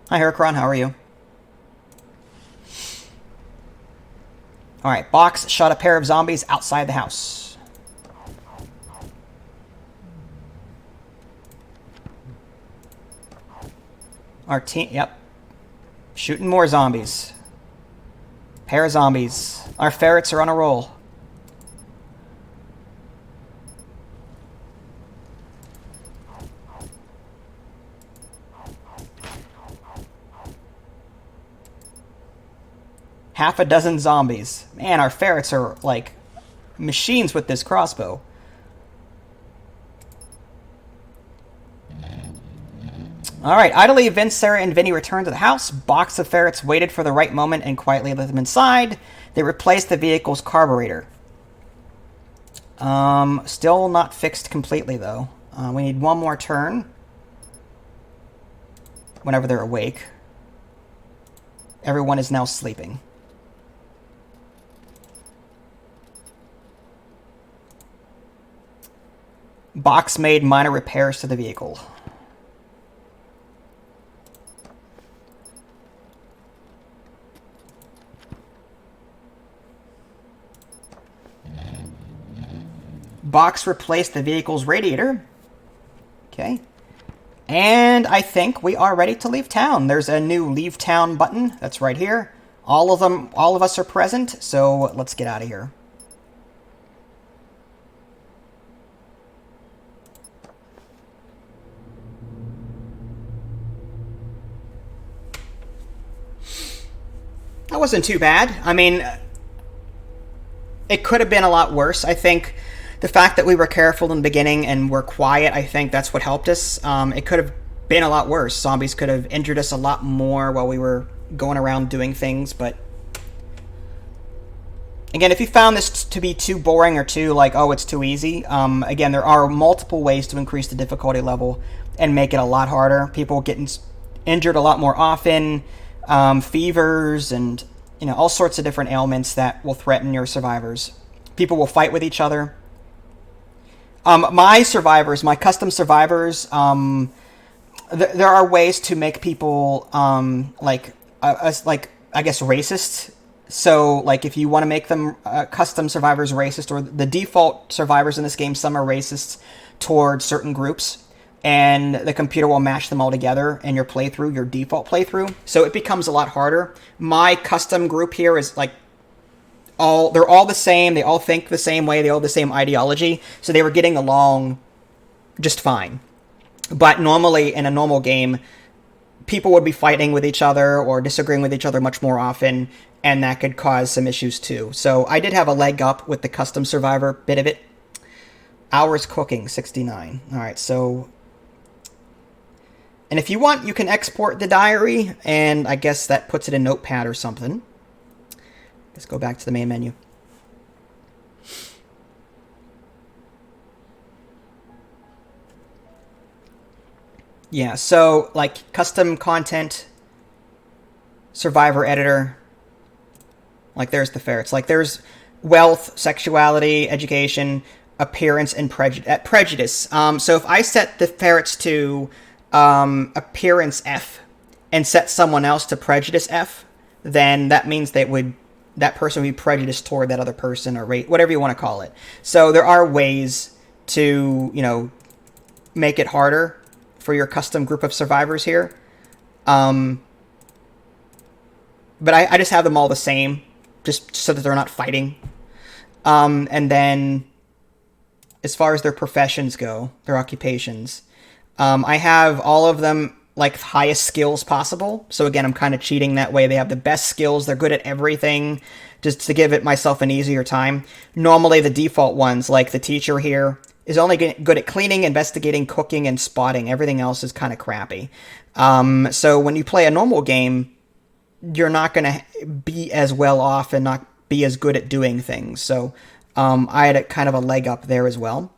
S1: Hi, Heracron. How are you? Alright, Box shot a pair of zombies outside the house. Our team, yep. Shooting more zombies. Pair of zombies. Our ferrets are on a roll. Half a dozen zombies. Man, our ferrets are like machines with this crossbow. Alright, idly, Vince, Sarah, and Vinny returned to the house. Box of ferrets waited for the right moment and quietly let them inside. They replaced the vehicle's carburetor. Still not fixed completely, though. We need one more turn. Whenever they're awake. Everyone is now sleeping. Box made minor repairs to the vehicle. Box replaced the vehicle's radiator. Okay. And I think we are ready to leave town. There's a new leave town button. That's right here. All of us are present, so let's get out of here. That wasn't too bad. I mean, it could have been a lot worse. I think the fact that we were careful in the beginning and were quiet, I think that's what helped us. It could have been a lot worse. Zombies could have injured us a lot more while we were going around doing things, but again, if you found this to be too boring or too like, oh, it's too easy, again, there are multiple ways to increase the difficulty level and make it a lot harder. People getting injured a lot more often, fevers, and all sorts of different ailments that will threaten your survivors. People will fight with each other. My survivors, my custom survivors, there are ways to make people I guess racist. So like if you want to make them custom survivors racist, or the default survivors in this game, some are racist towards certain groups, and the computer will mash them all together in your playthrough, your default playthrough. So it becomes a lot harder. My custom group here is like they're all the same. They all think the same way. They all have the same ideology. So they were getting along just fine. But normally in a normal game, people would be fighting with each other or disagreeing with each other much more often, and that could cause some issues too. So I did have a leg up with the custom survivor bit of it. Hours cooking, 69. All right, so... And if you want, you can export the diary, and I guess that puts it in Notepad or something. Let's go back to the main menu. Yeah, so like custom content, survivor editor, like there's the ferrets. Like there's wealth, sexuality, education, appearance, and prejudice. So if I set the ferrets to appearance F and set someone else to prejudice F, then that means that person would be prejudiced toward that other person, or whatever you want to call it. So there are ways to, make it harder for your custom group of survivors here. But I just have them all the same, just so that they're not fighting. And then, as far as their professions go, their occupations, I have all of them like highest skills possible. So again, I'm kind of cheating that way. They have the best skills. They're good at everything, just to give it myself an easier time. Normally the default ones, like the teacher here, is only good at cleaning, investigating, cooking, and spotting. Everything else is kind of crappy. So when you play a normal game, you're not going to be as well off and not be as good at doing things. So I had kind of a leg up there as well.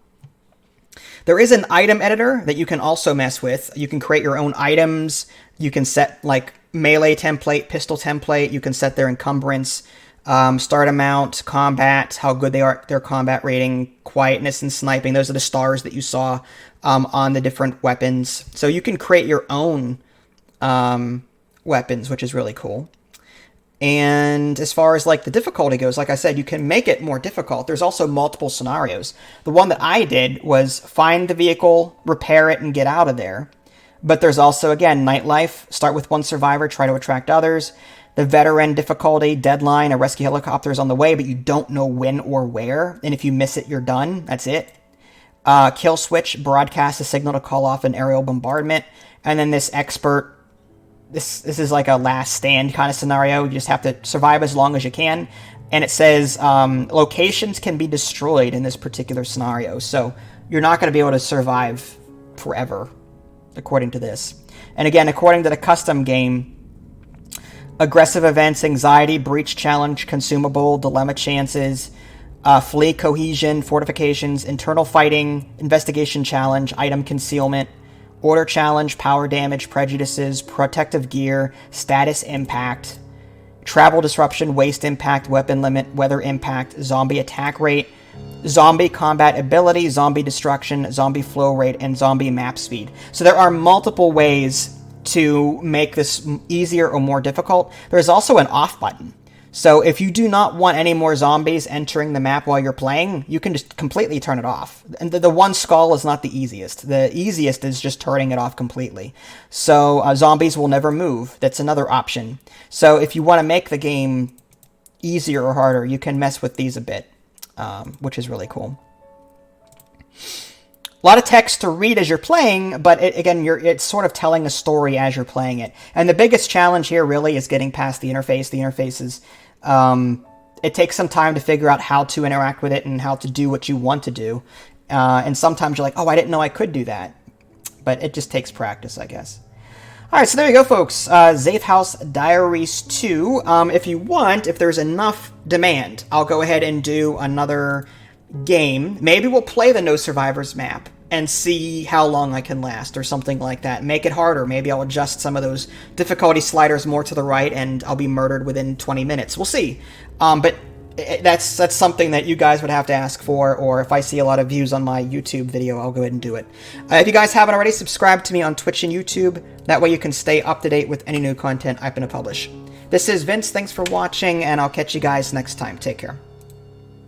S1: There is an item editor that you can also mess with. You can create your own items. You can set like melee template, pistol template. You can set their encumbrance, start amount, combat, how good they are, their combat rating, quietness, and sniping. Those are the stars that you saw on the different weapons. So you can create your own weapons, which is really cool. And as far as like the difficulty goes, like I said, you can make it more difficult. There's also multiple scenarios. The one that I did was find the vehicle, repair it, and get out of there. But there's also, again, nightlife, start with one survivor, try to attract others. The veteran difficulty, deadline, a rescue helicopter is on the way, but you don't know when or where. And if you miss it, you're done. That's it. Kill switch, broadcast a signal to call off an aerial bombardment. And then this expert, this is like a last stand kind of scenario. You just have to survive as long as you can. And it says locations can be destroyed in this particular scenario. So you're not going to be able to survive forever, according to this. And again, according to the custom game, aggressive events, anxiety, breach challenge, consumable, dilemma chances, flee cohesion, fortifications, internal fighting, investigation challenge, item concealment, order challenge, power damage, prejudices, protective gear, status impact, travel disruption, waste impact, weapon limit, weather impact, zombie attack rate, zombie combat ability, zombie destruction, zombie flow rate, and zombie map speed. So there are multiple ways to make this easier or more difficult. There's also an off button. So if you do not want any more zombies entering the map while you're playing, you can just completely turn it off. And the one skull is not the easiest. The easiest is just turning it off completely. So zombies will never move. That's another option. So if you want to make the game easier or harder, you can mess with these a bit, which is really cool. A lot of text to read as you're playing, but it's sort of telling a story as you're playing it. And the biggest challenge here really is getting past the interface. The interface is, it takes some time to figure out how to interact with it and how to do what you want to do. And sometimes you're like, oh, I didn't know I could do that. But it just takes practice, I guess. All right, so there you go, folks. Zafehouse Diaries 2. If you want, if there's enough demand, I'll go ahead and do another game. Maybe we'll play the No Survivors map and see how long I can last or something like that. Make it harder. Maybe I'll adjust some of those difficulty sliders more to the right and I'll be murdered within 20 minutes. We'll see. But that's something that you guys would have to ask for, or if I see a lot of views on my YouTube video, I'll go ahead and do it. If you guys haven't already, subscribe to me on Twitch and YouTube. That way you can stay up to date with any new content I'm going to publish. This is Vince. Thanks for watching, and I'll catch you guys next time. Take care.